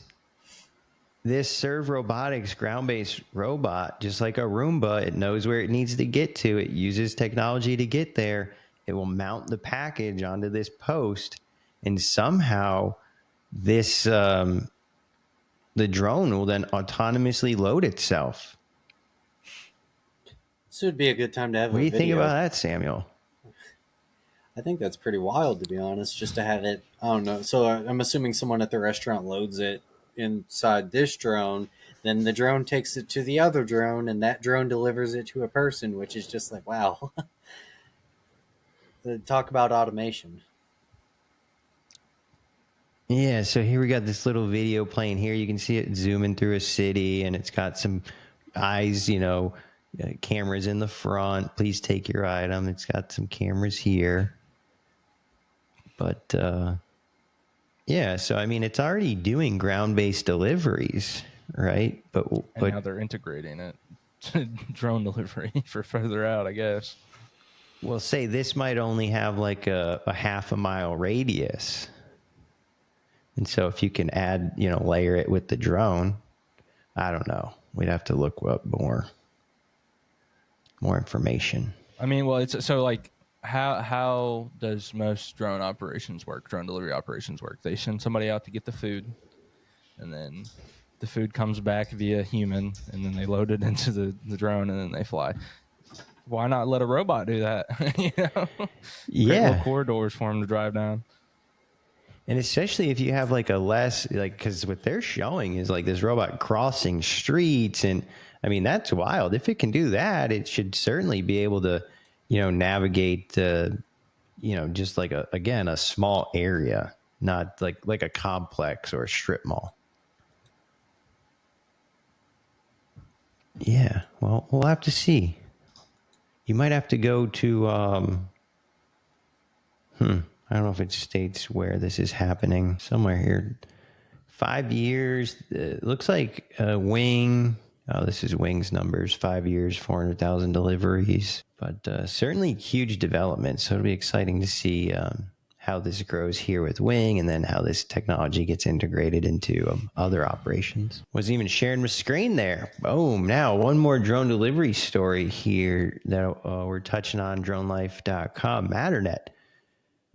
Serve Robotics ground-based robot, just like a Roomba, it knows where it needs to get to. It uses technology to get there. It will mount the package onto this post, and somehow this the drone will then autonomously load itself. This would be a good time to have What a do you video. think about that, Samuel? I think that's pretty wild, to be honest, just to have it. I don't know. So I'm assuming someone at the restaurant loads it inside this drone. Then the drone takes it to the other drone, and that drone delivers it to a person, which is just like, wow. Talk about automation. Yeah, so here we got this little video playing here. You can see it zooming through a city, and it's got some eyes, cameras in the front. Please take your item. It's got some cameras here. But, yeah, so, I mean, it's already doing ground-based deliveries, right? But now they're integrating it to drone delivery for further out, I guess. We'll say this might only have like a half a mile radius. And so if you can add, layer it with the drone, I don't know. We'd have to look up more information. I mean, well, it's so like how does most drone delivery operations work? They send somebody out to get the food, and then the food comes back via human, and then they load it into the drone, and then they fly. Why not let a robot do that? Create little corridors for them to drive down. And especially if you have like a less, like, because what they're showing is like this robot crossing streets. And I mean, that's wild. If it can do that, it should certainly be able to, navigate, just like a small area, not like a complex or a strip mall. Yeah. Well, we'll have to see. You might have to go to, I don't know if it states where this is happening. Somewhere here. 5 years. Looks like Wing. Oh, this is Wing's numbers. 5 years, 400,000 deliveries. But certainly huge development. So it'll be exciting to see how this grows here with Wing, and then how this technology gets integrated into other operations. Wasn't even sharing my screen there. Boom. Now, one more drone delivery story here that we're touching on, DroneLife.com.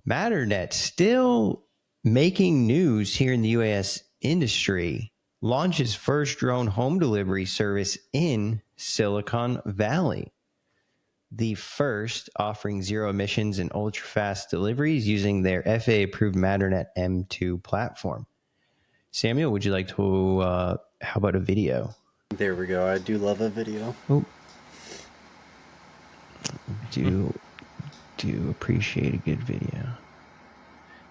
Matternet still making news here in the UAS industry. Launches first drone home delivery service in Silicon Valley. The first offering zero emissions and ultra fast deliveries using their FAA-approved Matternet M2 platform. Samuel, would you like to, how about a video? There we go. I do love a video. Oh. Do appreciate a good video.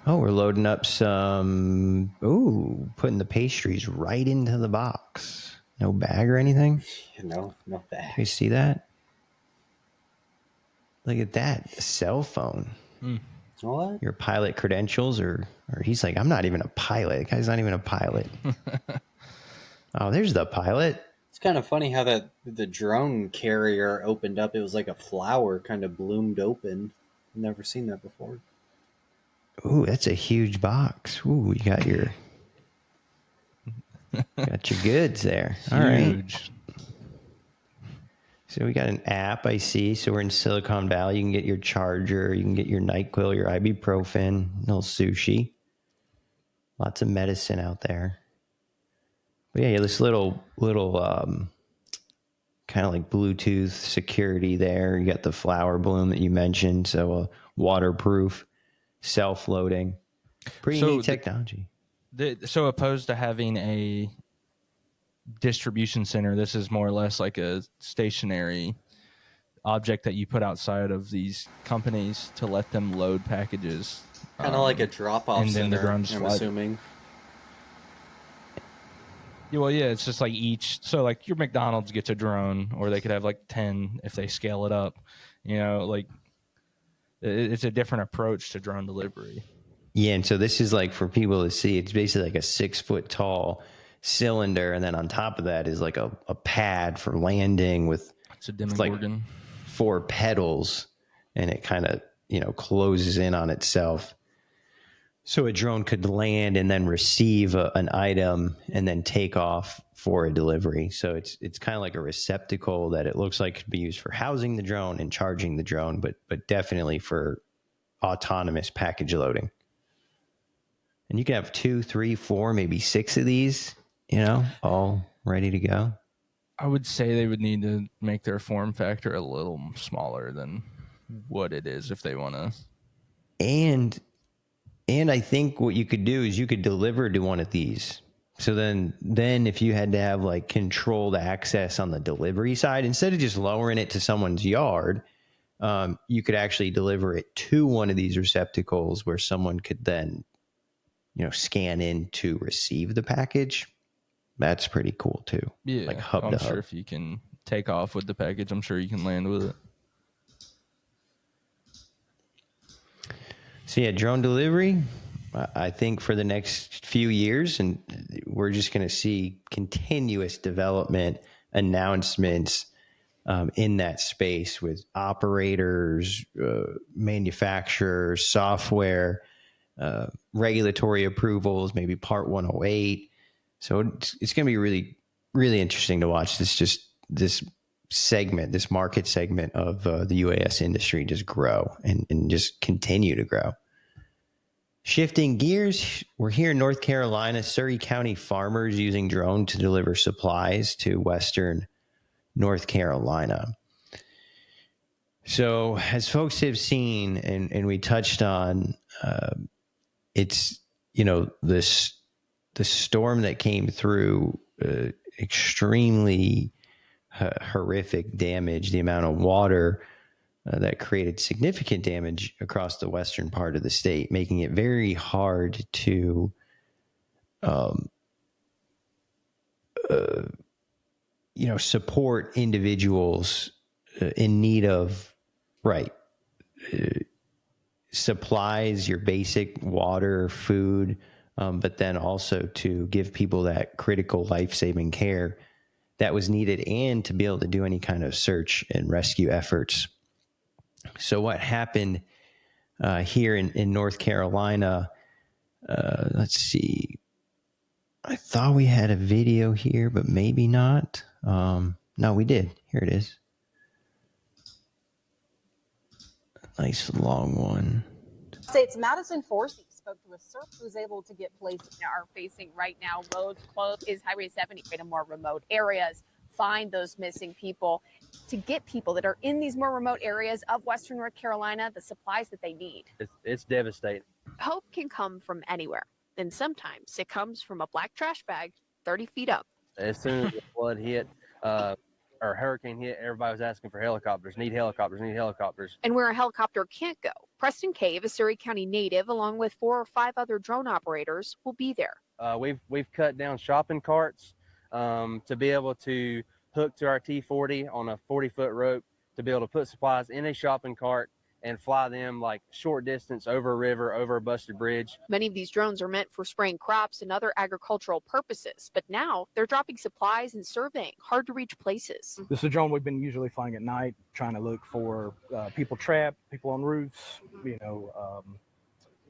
Oh, we're loading up some, putting the pastries right into the box. No bag or anything? No bag. You see that? Look at that. A cell phone. What? Your pilot credentials, or he's like, I'm not even a pilot. The guy's not even a pilot. Oh, there's the pilot. It's kind of funny how the drone carrier opened up. It was like a flower kind of bloomed open. I've never seen that before. Ooh, that's a huge box. Ooh, you got your goods there. All right. Huge. So we got an app, I see. So we're in Silicon Valley. You can get your charger. You can get your NyQuil, your ibuprofen, little sushi. Lots of medicine out there. But yeah, this little kind of like Bluetooth security there. You got the flower bloom that you mentioned. So waterproof, self-loading. Pretty neat technology. So opposed to having a distribution center, this is more or less like a stationary object that you put outside of these companies to let them load packages. Kind of like a drop-off and then center, the drones I'm fly. assuming. Yeah, well, yeah, it's just like so like your McDonald's gets a drone, or they could have like 10 if they scale it up. Like it's a different approach to drone delivery. Yeah, and so this is like for people to see, it's basically like a 6 foot tall cylinder, and then on top of that is like a pad for landing with It's a like Demogorgon. 4 pedals, and it kind of, closes in on itself. So a drone could land and then receive an item and then take off for a delivery. So it's kind of like a receptacle that it looks like could be used for housing the drone and charging the drone, but definitely for autonomous package loading. And you can have 2, 3, 4, maybe 6 of these, all ready to go. I would say they would need to make their form factor a little smaller than what it is if they want to. And I think what you could do is you could deliver to one of these. So then if you had to have like controlled access on the delivery side, instead of just lowering it to someone's yard, you could actually deliver it to one of these receptacles where someone could then, scan in to receive the package. That's pretty cool too. Yeah, like hub I'm to sure hub. if you can take off with the package, I'm sure you can land with it. So yeah, drone delivery, I think for the next few years, and we're just going to see continuous development, announcements in that space with operators, manufacturers, software, regulatory approvals, maybe Part 108. So it's going to be really, really interesting to watch this segment, this market segment of the UAS industry just grow and just continue to grow. Shifting gears, we're here in North Carolina, Surrey County farmers using drone to deliver supplies to Western North Carolina. So as folks have seen, and we touched on, it's, the storm that came through, extremely horrific damage, the amount of water that created significant damage across the western part of the state, making it very hard to support individuals in need of supplies, your basic water, food, but then also to give people that critical life-saving care that was needed and to be able to do any kind of search and rescue efforts. So what happened here in North Carolina, let's see. I thought we had a video here, but maybe not. No, we did. Here it is. Nice long one. States Madison Forsey spoke to a surfer who's able to get places are facing right now. Roads closed. Is Highway 70 in more remote areas? Find those missing people, to get people that are in these more remote areas of Western North Carolina the supplies that they need. It's devastating. Hope can come from anywhere, and sometimes it comes from a black trash bag 30 feet up. As soon as the flood hit, or hurricane hit, everybody was asking for helicopters. Need helicopters. Need helicopters. And where a helicopter can't go, Preston Cave, a Surrey County native, along with 4 or 5 other drone operators, will be there. We've cut down shopping carts to be able to hook to our T40 on a 40-foot rope to be able to put supplies in a shopping cart and fly them like short distance over a river, over a busted bridge. Many of these drones are meant for spraying crops and other agricultural purposes, but now they're dropping supplies and surveying hard to reach places. This is a drone we've been usually flying at night, trying to look for people trapped, people on roofs,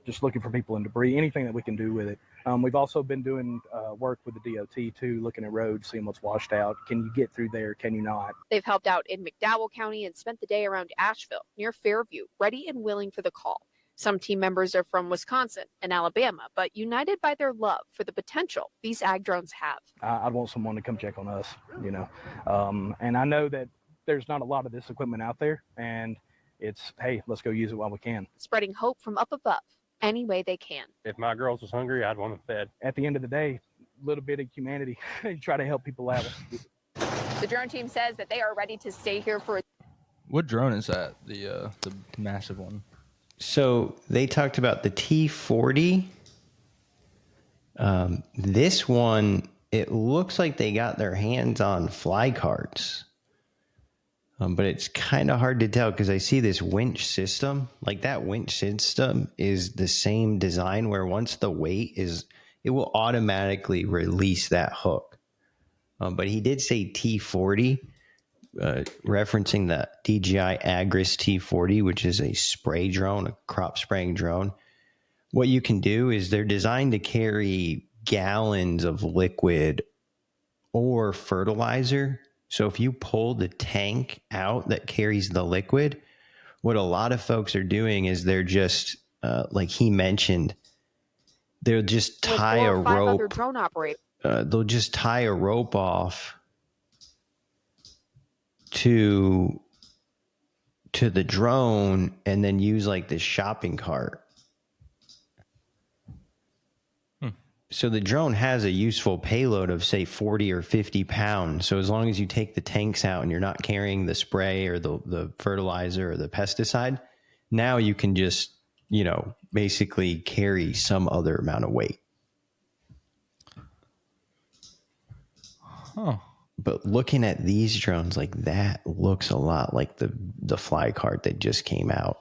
just looking for people in debris, anything that we can do with it. We've also been doing work with the DOT too, looking at roads, seeing what's washed out. Can you get through there? Can you not? They've helped out in McDowell County and spent the day around Asheville near Fairview, ready and willing for the call. Some team members are from Wisconsin and Alabama, but united by their love for the potential these ag drones have. I'd want someone to come check on us, and I know that there's not a lot of this equipment out there, and it's, hey, let's go use it while we can. Spreading hope from up above any way they can. If my girls was hungry, I'd want them fed. At the end of the day, a little bit of humanity, try to help people out. The drone team says that they are ready to stay here for. What drone is that? The massive one. So they talked about the T40. This one, it looks like they got their hands on fly carts. But it's kind of hard to tell because I see this winch system. Like that winch system is the same design where once the weight is, it will automatically release that hook. But he did say T40, referencing the DJI Agris T40, which is a spray drone, a crop spraying drone. What you can do is they're designed to carry gallons of liquid or fertilizer. So if you pull the tank out that carries the liquid, what a lot of folks are doing is they're just, like he mentioned, they'll just tie a rope. Drone operators. They'll just tie a rope off to the drone and then use like this shopping cart. So the drone has a useful payload of say 40 or 50 pounds. So as long as you take the tanks out and you're not carrying the spray or the fertilizer or the pesticide, now you can just, basically carry some other amount of weight. Huh. But looking at these drones, like that looks a lot like the fly cart that just came out.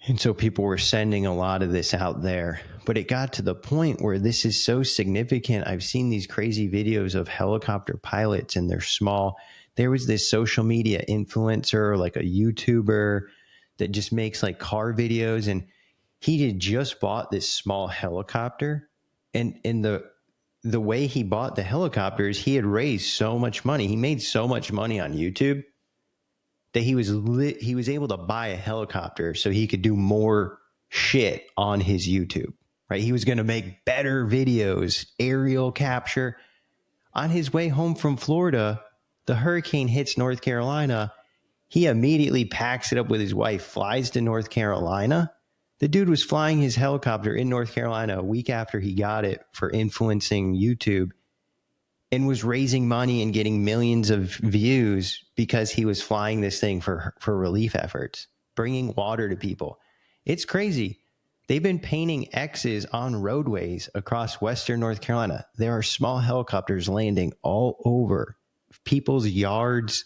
And so people were sending a lot of this out there, but it got to the point where this is so significant. I've seen these crazy videos of helicopter pilots and they're small. There was this social media influencer, like a YouTuber that just makes like car videos. And he had just bought this small helicopter. And the way he bought the helicopters, he had raised so much money. He made so much money on YouTube that he was able to buy a helicopter so he could do more shit on his YouTube, right? He was going to make better videos, aerial capture. On his way home from Florida, the hurricane hits North Carolina. He immediately packs it up with his wife, flies to North Carolina. The dude was flying his helicopter in North Carolina a week after he got it for influencing YouTube, and was raising money and getting millions of views because he was flying this thing for relief efforts, bringing water to people. It's crazy. They've been painting X's on roadways across Western North Carolina. There are small helicopters landing all over people's yards,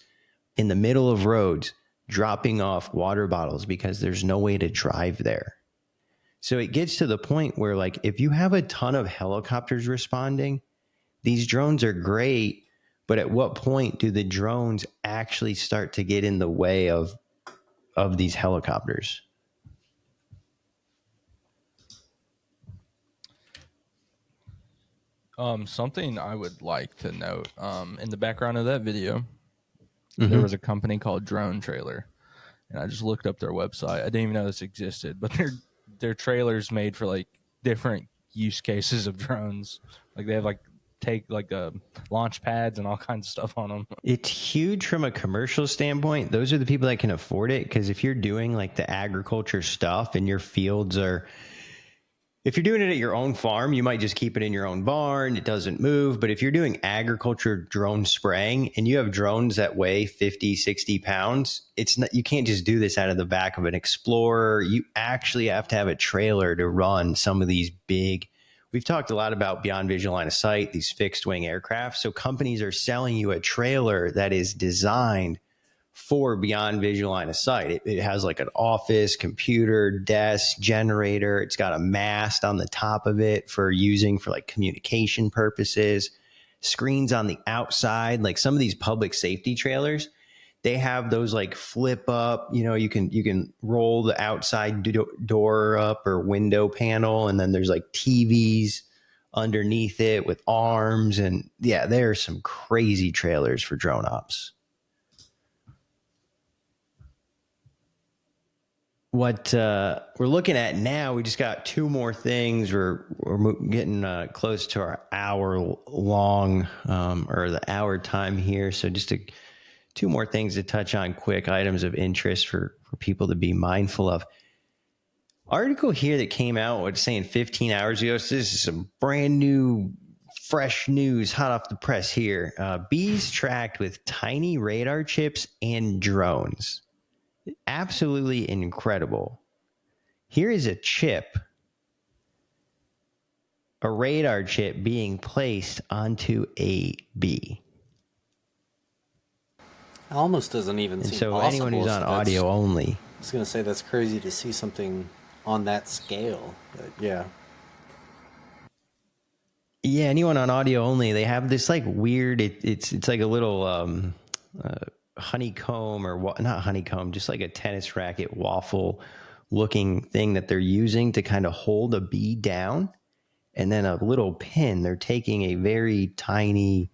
in the middle of roads, dropping off water bottles because there's no way to drive there. So it gets to the point where, like, if you have a ton of helicopters responding, these drones are great, but at what point do the drones actually start to get in the way of these helicopters? Something I would like to note, in the background of that video, there was a company called Drone Trailer, and I just looked up their website. I didn't even know this existed, but they're trailers made for like different use cases of drones. Like they have launch pads and all kinds of stuff on them. It's huge from a commercial standpoint. Those are the people that can afford it, because if you're doing like the agriculture stuff and your fields are, if you're doing it at your own farm, you might just keep it in your own barn. It doesn't move. But if you're doing agriculture drone spraying and you have drones that weigh 50, 60 pounds, it's not, you can't just do this out of the back of an Explorer. You actually have to have a trailer to run some of these big. We've talked a lot about beyond visual line of sight, these fixed wing aircraft. So companies are selling you a trailer that is designed for beyond visual line of sight. It has like an office, computer, desk, generator. It's got a mast on the top of it for using for like communication purposes, screens on the outside. Like some of these public safety trailers, they have those like flip up, you can roll the outside door up or window panel. And then there's like TVs underneath it with arms. And yeah, there are some crazy trailers for drone ops. What we're looking at now, we just got two more things. We're getting close to our hour long or the hour time here. So just two more things to touch on, quick items of interest for people to be mindful of. Article here that came out, saying 15 hours ago. So this is some brand new, fresh news, hot off the press here. Bees tracked with tiny radar chips and drones. Absolutely incredible. Here is a chip, a radar chip being placed onto a bee. Almost doesn't even And seem so possible. anyone who's on So audio only, I was going to say that's crazy to see something on that scale. But yeah. yeah, anyone on audio only, they have this like weird. It's like a little honeycomb or not honeycomb, just like a tennis racket waffle looking thing that they're using to kind of hold a bee down, and then a little pin. They're taking a very tiny.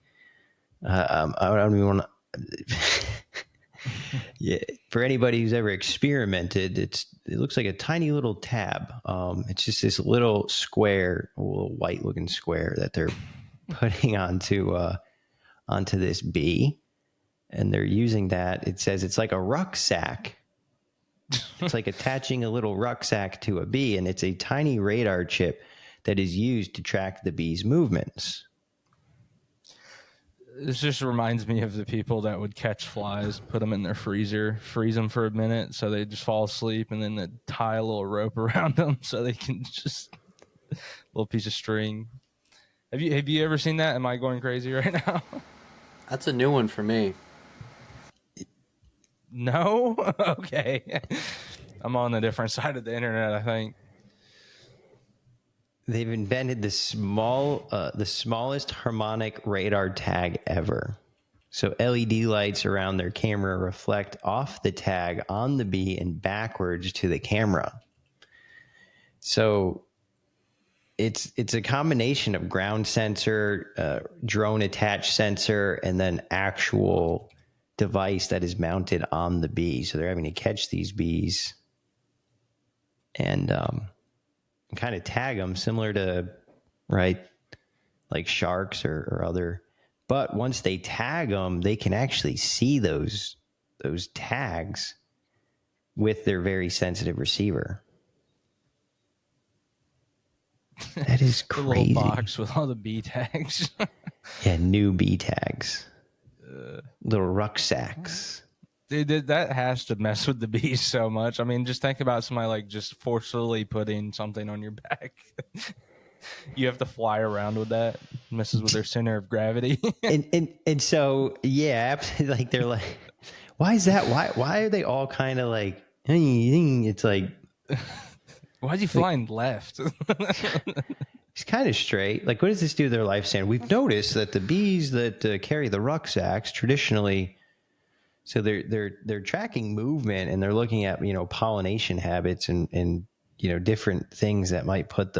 I don't even want to. Yeah, for anybody who's ever experimented, it looks like a tiny little tab. It's just this little square, a little white looking square that they're putting onto this bee, and they're using that. It says it's like a rucksack. It's like attaching a little rucksack to a bee, and it's a tiny radar chip that is used to track the bee's movements. This just reminds me of the people that would catch flies, put them in their freezer, freeze them for a minute so they just fall asleep, and then they tie a little rope around them so they can just a little piece of string. Have you ever seen that? Am I going crazy right now? That's a new one for me. No? Okay. I'm on a different side of the internet, I think. They've invented the smallest harmonic radar tag ever. So LED lights around their camera reflect off the tag on the bee and backwards to the camera. So it's a combination of ground sensor, drone attached sensor, and then actual device that is mounted on the bee. So they're having to catch these bees and kind of tag them, similar to, right, like sharks or other. But once they tag them, they can actually see those tags with their very sensitive receiver. That is crazy. The little box with all the bee tags. Yeah, new bee tags. Little rucksacks. Dude, that has to mess with the bees so much. I mean, just think about somebody like just forcefully putting something on your back. You have to fly around with that. Messes with their center of gravity. and so yeah, like they're like, why is that? Why are they all kind of like? It's like, why'd you flying left? It's kind of straight. Like, what does this do to their lifespan? We've noticed that the bees that carry the rucksacks traditionally, so they're tracking movement and they're looking at pollination habits and different things that might put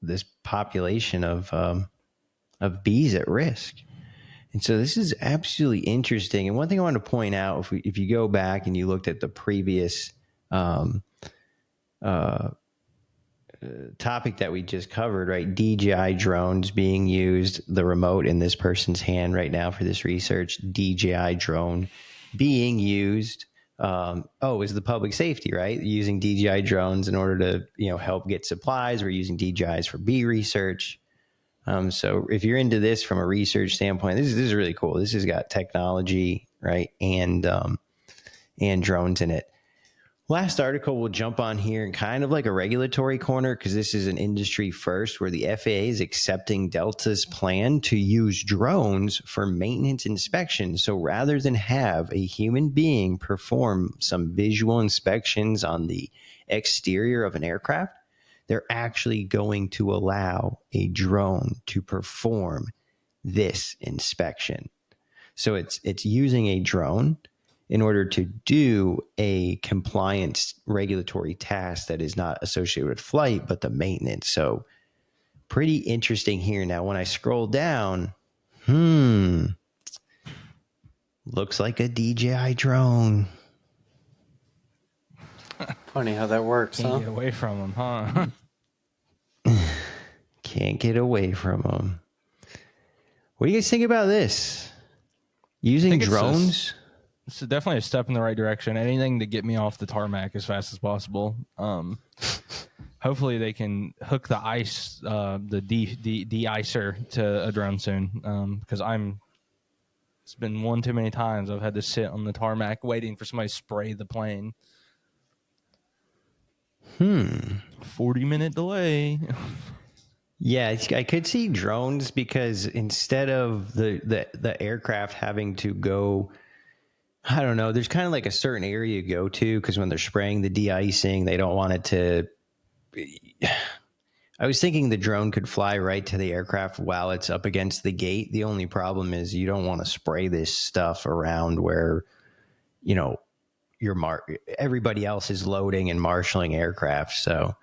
this population of bees at risk. And so this is absolutely interesting. And one thing I want to point out, if you go back and you looked at the previous topic that we just covered, right? DJI drones being used, the remote in this person's hand right now for this research, DJI drone being used. Is the public safety, right? Using DJI drones in order to, help get supplies. We're using DJIs for bee research. So if you're into this from a research standpoint, this is really cool. This has got technology, right? And drones in it. Last article we'll jump on here and kind of like a regulatory corner, because this is an industry first where the FAA is accepting Delta's plan to use drones for maintenance inspections. So rather than have a human being perform some visual inspections on the exterior of an aircraft, they're actually going to allow a drone to perform this inspection. So it's using a drone in order to do a compliance regulatory task that is not associated with flight, but the maintenance. So pretty interesting here. Now, when I scroll down, looks like a DJI drone. Funny how that works, Can't huh? get away from them, huh? Can't get away from them. What do you guys think about this? Using drones? It's definitely a step in the right direction. Anything to get me off the tarmac as fast as possible. Hopefully they can hook the ice, the de-icer to a drone soon. Because it's been one too many times I've had to sit on the tarmac waiting for somebody to spray the plane. 40-minute delay. Yeah, I could see drones, because instead of the aircraft having to go I don't know. There's kind of like a certain area you go to because when they're spraying the de-icing, they don't want it to. I was thinking the drone could fly right to the aircraft while it's up against the gate. The only problem is you don't want to spray this stuff around where, you know, everybody else is loading and marshaling aircraft. So,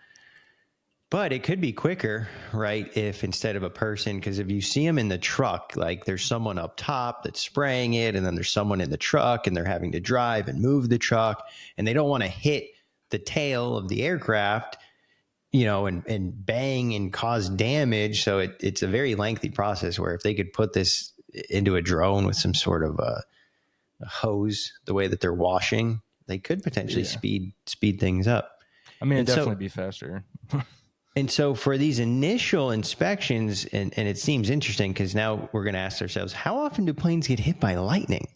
but it could be quicker, right? If instead of a person, because if you see them in the truck, like there's someone up top that's spraying it, and then there's someone in the truck and they're having to drive and move the truck, and they don't want to hit the tail of the aircraft, you know, and bang and cause damage. So it's a very lengthy process where if they could put this into a drone with some sort of a hose, the way that they're washing, they could potentially speed things up. I mean, it'd definitely be faster. And so for these initial inspections, and it seems interesting because now we're going to ask ourselves, how often do planes get hit by lightning?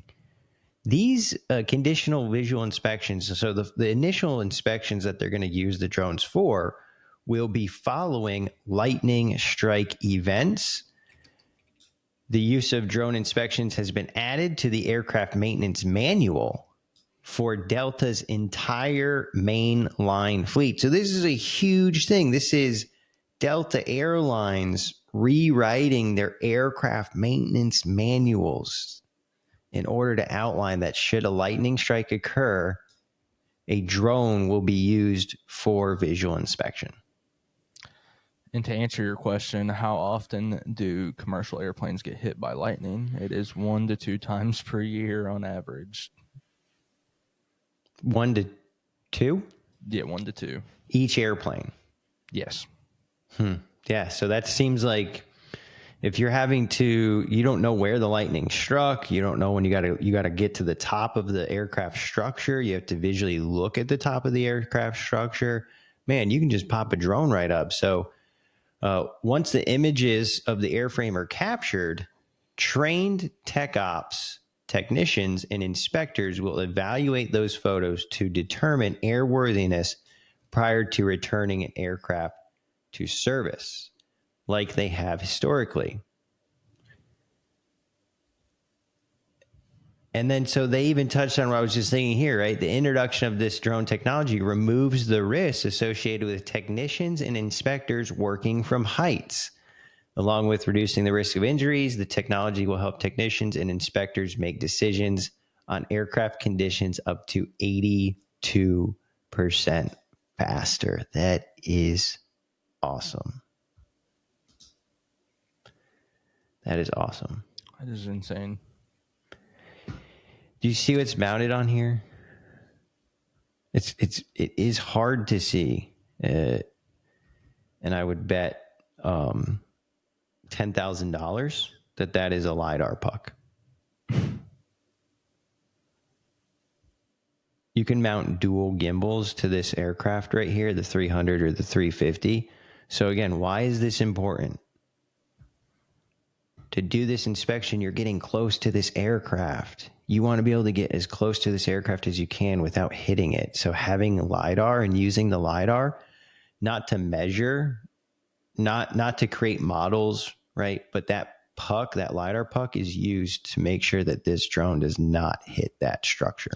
These conditional visual inspections, so the initial inspections that they're going to use the drones for will be following lightning strike events. The use of drone inspections has been added to the aircraft maintenance manual for Delta's entire mainline fleet. So this is a huge thing. This is Delta Airlines rewriting their aircraft maintenance manuals in order to outline that should a lightning strike occur, a drone will be used for visual inspection. And to answer your question, how often do commercial airplanes get hit by lightning? It is 1 to 2 times per year on average. 1 to 2? Yeah, 1 to 2. Each airplane? Yes. Yeah, so that seems like if you're having to, you don't know where the lightning struck, you don't know when you got to get to the top of the aircraft structure, you have to visually look at the top of the aircraft structure. Man, you can just pop a drone right up. So once the images of the airframe are captured, trained tech ops technicians and inspectors will evaluate those photos to determine airworthiness prior to returning an aircraft to service, like they have historically. And then, so they even touched on what I was just saying here, right? The introduction of this drone technology removes the risks associated with technicians and inspectors working from heights. Along with reducing the risk of injuries, the technology will help technicians and inspectors make decisions on aircraft conditions up to 82% faster. That is awesome. That is awesome. That is insane. Do you see what's mounted on here? It is hard to see, and I would bet $10,000 that is a LiDAR puck. You can mount dual gimbals to this aircraft right here, the 300 or the 350. So again, why is this important? To do this inspection, you're getting close to this aircraft. You want to be able to get as close to this aircraft as you can without hitting it. So having LiDAR and using the LiDAR, not to measure, not to create models, right? But that puck, that LiDAR puck, is used to make sure that this drone does not hit that structure.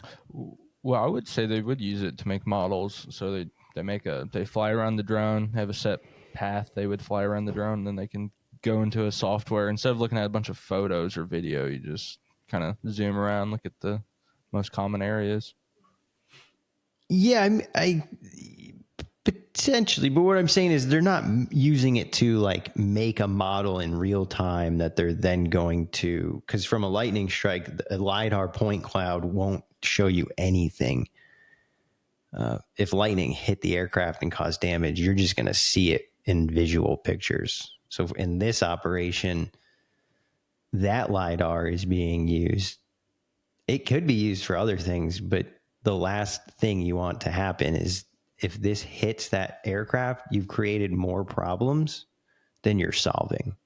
Well, I would say they would use it to make models. So they fly around the drone, have a set path they would fly around the drone, and then they can go into a software. Instead of looking at a bunch of photos or video, you just kind of zoom around, look at the most common areas. Yeah, I potentially, but what I'm saying is they're not using it to like make a model in real time that they're then going to, because from a lightning strike, a LiDAR point cloud won't show you anything. If lightning hit the aircraft and caused damage, you're just going to see it in visual pictures. So in this operation, that LiDAR is being used. It could be used for other things, but the last thing you want to happen is if this hits that aircraft, you've created more problems than you're solving.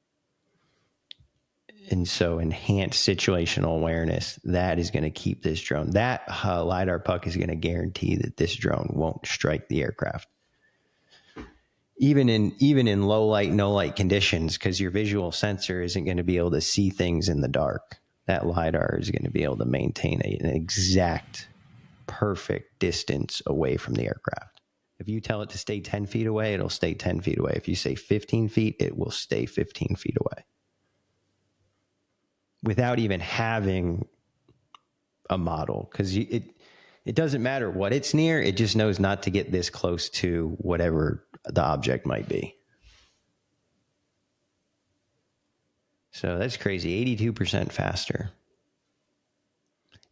And so enhanced situational awareness, that is going to keep this drone. That LiDAR puck is going to guarantee that this drone won't strike the aircraft. Even in low light, no light conditions, because your visual sensor isn't going to be able to see things in the dark. that LiDAR is going to be able to maintain an exact perfect distance away from the aircraft. If you tell it to stay 10 feet away, it'll stay 10 feet away. If you say 15 feet, it will stay 15 feet away. Without even having a model, because it doesn't matter what it's near, it just knows not to get this close to whatever the object might be. So that's crazy, 82% faster.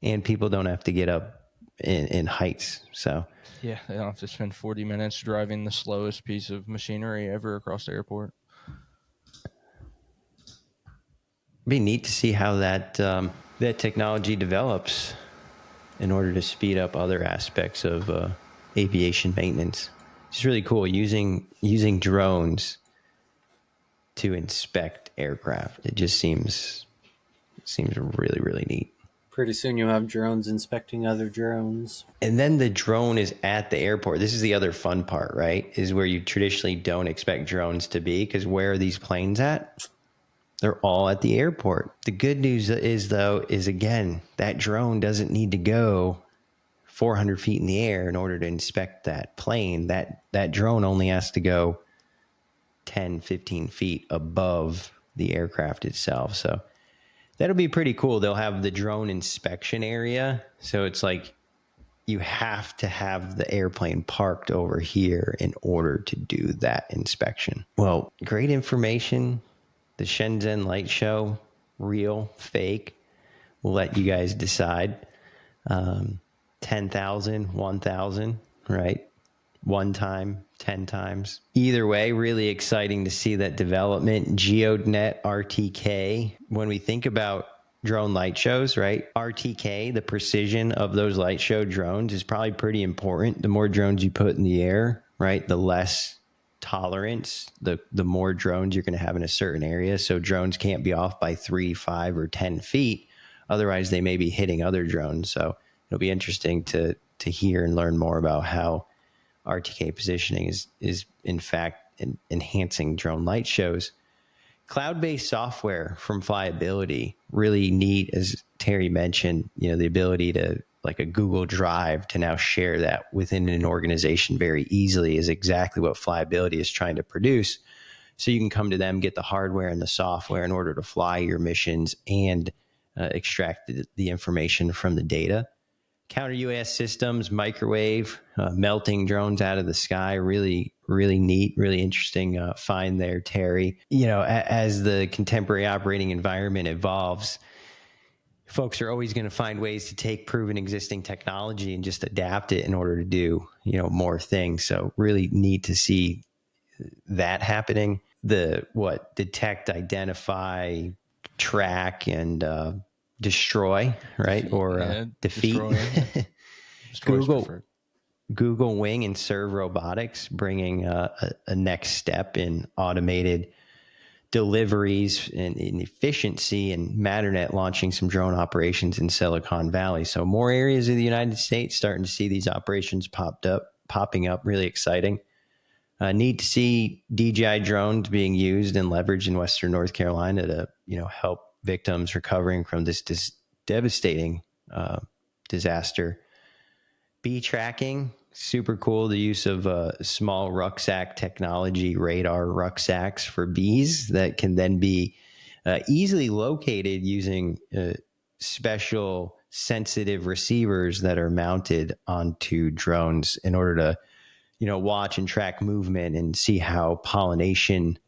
And people don't have to get up in heights. So Yeah, they don't have to spend 40 minutes driving the slowest piece of machinery ever across the airport. it'd be neat to see how that technology develops in order to speed up other aspects of aviation maintenance. It's really cool using drones to inspect aircraft. It just seems really, really neat. Pretty soon you'll have drones inspecting other drones. And then the drone is at the airport. This is the other fun part, right? Is where you traditionally don't expect drones to be, because where are these planes at? They're all at the airport. The good news is again, that drone doesn't need to go 400 feet in the air in order to inspect that plane. That drone only has to go 10, 15 feet above the aircraft itself. So that'll be pretty cool. They'll have the drone inspection area. So it's like you have to have the airplane parked over here in order to do that inspection. Well, great information. The Shenzhen Light Show, real, fake. We'll let you guys decide. 10,000, 1,000, right? One time, 10 times. Either way, really exciting to see that development. GeoNet, RTK. When we think about drone light shows, right? RTK, the precision of those light show drones is probably pretty important. The more drones you put in the air, right, the less tolerance, the more drones you're going to have in a certain area. So drones can't be off by 3, 5, or 10 feet. Otherwise, they may be hitting other drones. So it'll be interesting to hear and learn more about how RTK positioning is in fact enhancing drone light shows. Cloud-based software from Flyability, really neat, as Terry mentioned, the ability to, like a Google Drive, to now share that within an organization very easily is exactly what Flyability is trying to produce. So you can come to them, get the hardware and the software in order to fly your missions and extract the information from the data. Counter-UAS systems, microwave, melting drones out of the sky. Really, really neat, really interesting find there, Terry. As the contemporary operating environment evolves, folks are always going to find ways to take proven existing technology and just adapt it in order to do, more things. So really neat to see that happening. Detect, identify, track, and destroy, right? Defeat. Google Wing and Serve Robotics bringing a next step in automated deliveries and in efficiency, and Matternet launching some drone operations in Silicon Valley. So more areas of the United States starting to see these operations popping up. Really exciting. Neat to see DJI drones being used and leveraged in Western North Carolina to, help victims recovering from this devastating disaster. Bee tracking, super cool. The use of small rucksack technology, radar rucksacks for bees that can then be easily located using special sensitive receivers that are mounted onto drones in order to, watch and track movement and see how pollination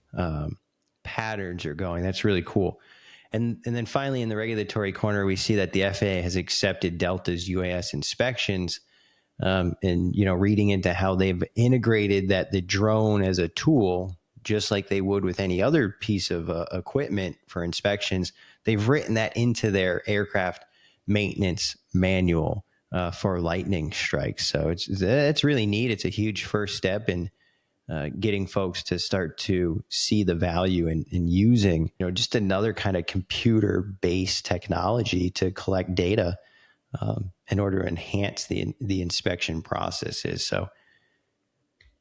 patterns are going. That's really cool. And then finally, in the regulatory corner, we see that the FAA has accepted Delta's UAS inspections, and reading into how they've integrated that the drone as a tool, just like they would with any other piece of equipment for inspections. They've written that into their aircraft maintenance manual for lightning strikes. So it's really neat. It's a huge first step in getting folks to start to see the value in using, just another kind of computer-based technology to collect data in order to enhance the inspection processes. So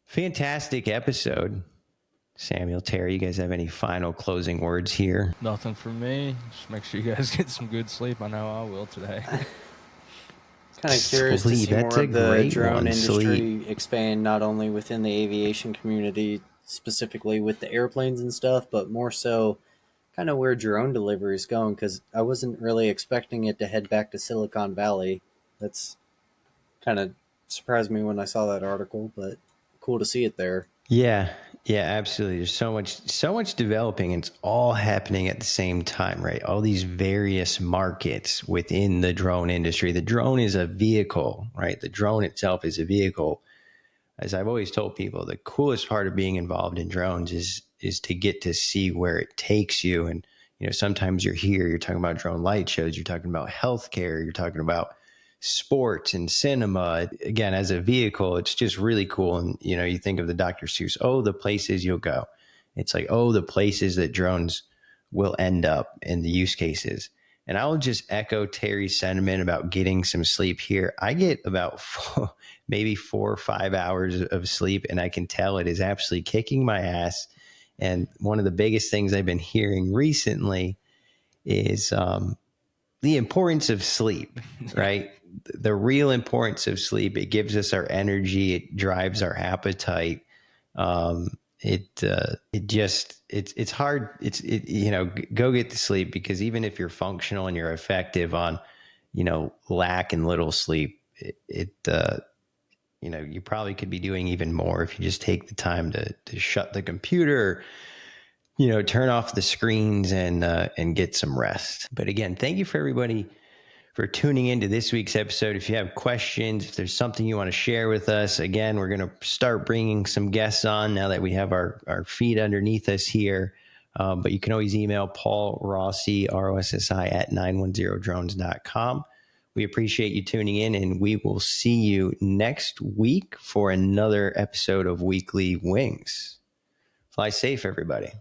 fantastic episode. Samuel, Terry, you guys have any final closing words here? Nothing for me. Just make sure you guys get some good sleep. I know I will today. Kind of curious to Sleep, see that's more a of the great drone one, industry sleep. expand, not only within the aviation community, specifically with the airplanes and stuff, but more so kind of where drone delivery is going, because I wasn't really expecting it to head back to Silicon Valley. That's kind of surprised me when I saw that article, but cool to see it there. Yeah, absolutely. There's so much developing, and it's all happening at the same time, right? All these various markets within the drone industry. The drone is a vehicle, right? The drone itself is a vehicle. As I've always told people, the coolest part of being involved in drones is to get to see where it takes you. And sometimes you're here, you're talking about drone light shows, you're talking about healthcare, you're talking about sports and cinema. Again, as a vehicle, it's just really cool. And you think of the Dr. Seuss, the places you'll go. It's like, the places that drones will end up and the use cases. And I will just echo Terry's sentiment about getting some sleep here. I get about maybe 4 or 5 hours of sleep, and I can tell it is absolutely kicking my ass. And one of the biggest things I've been hearing recently is the importance of sleep, right? The real importance of sleep. It gives us our energy. It drives our appetite. It's hard. Go get the sleep, because even if you're functional and you're effective on, lack and little sleep, you probably could be doing even more if you just take the time to shut the computer, turn off the screens and get some rest. But again, thank you for everybody for tuning into this week's episode. If you have questions, if there's something you want to share with us, again, we're going to start bringing some guests on now that we have our feet underneath us here. But you can always email Paul Rossi, ROSSI at 910drones.com. We appreciate you tuning in, and we will see you next week for another episode of Weekly Wings. Fly safe, everybody.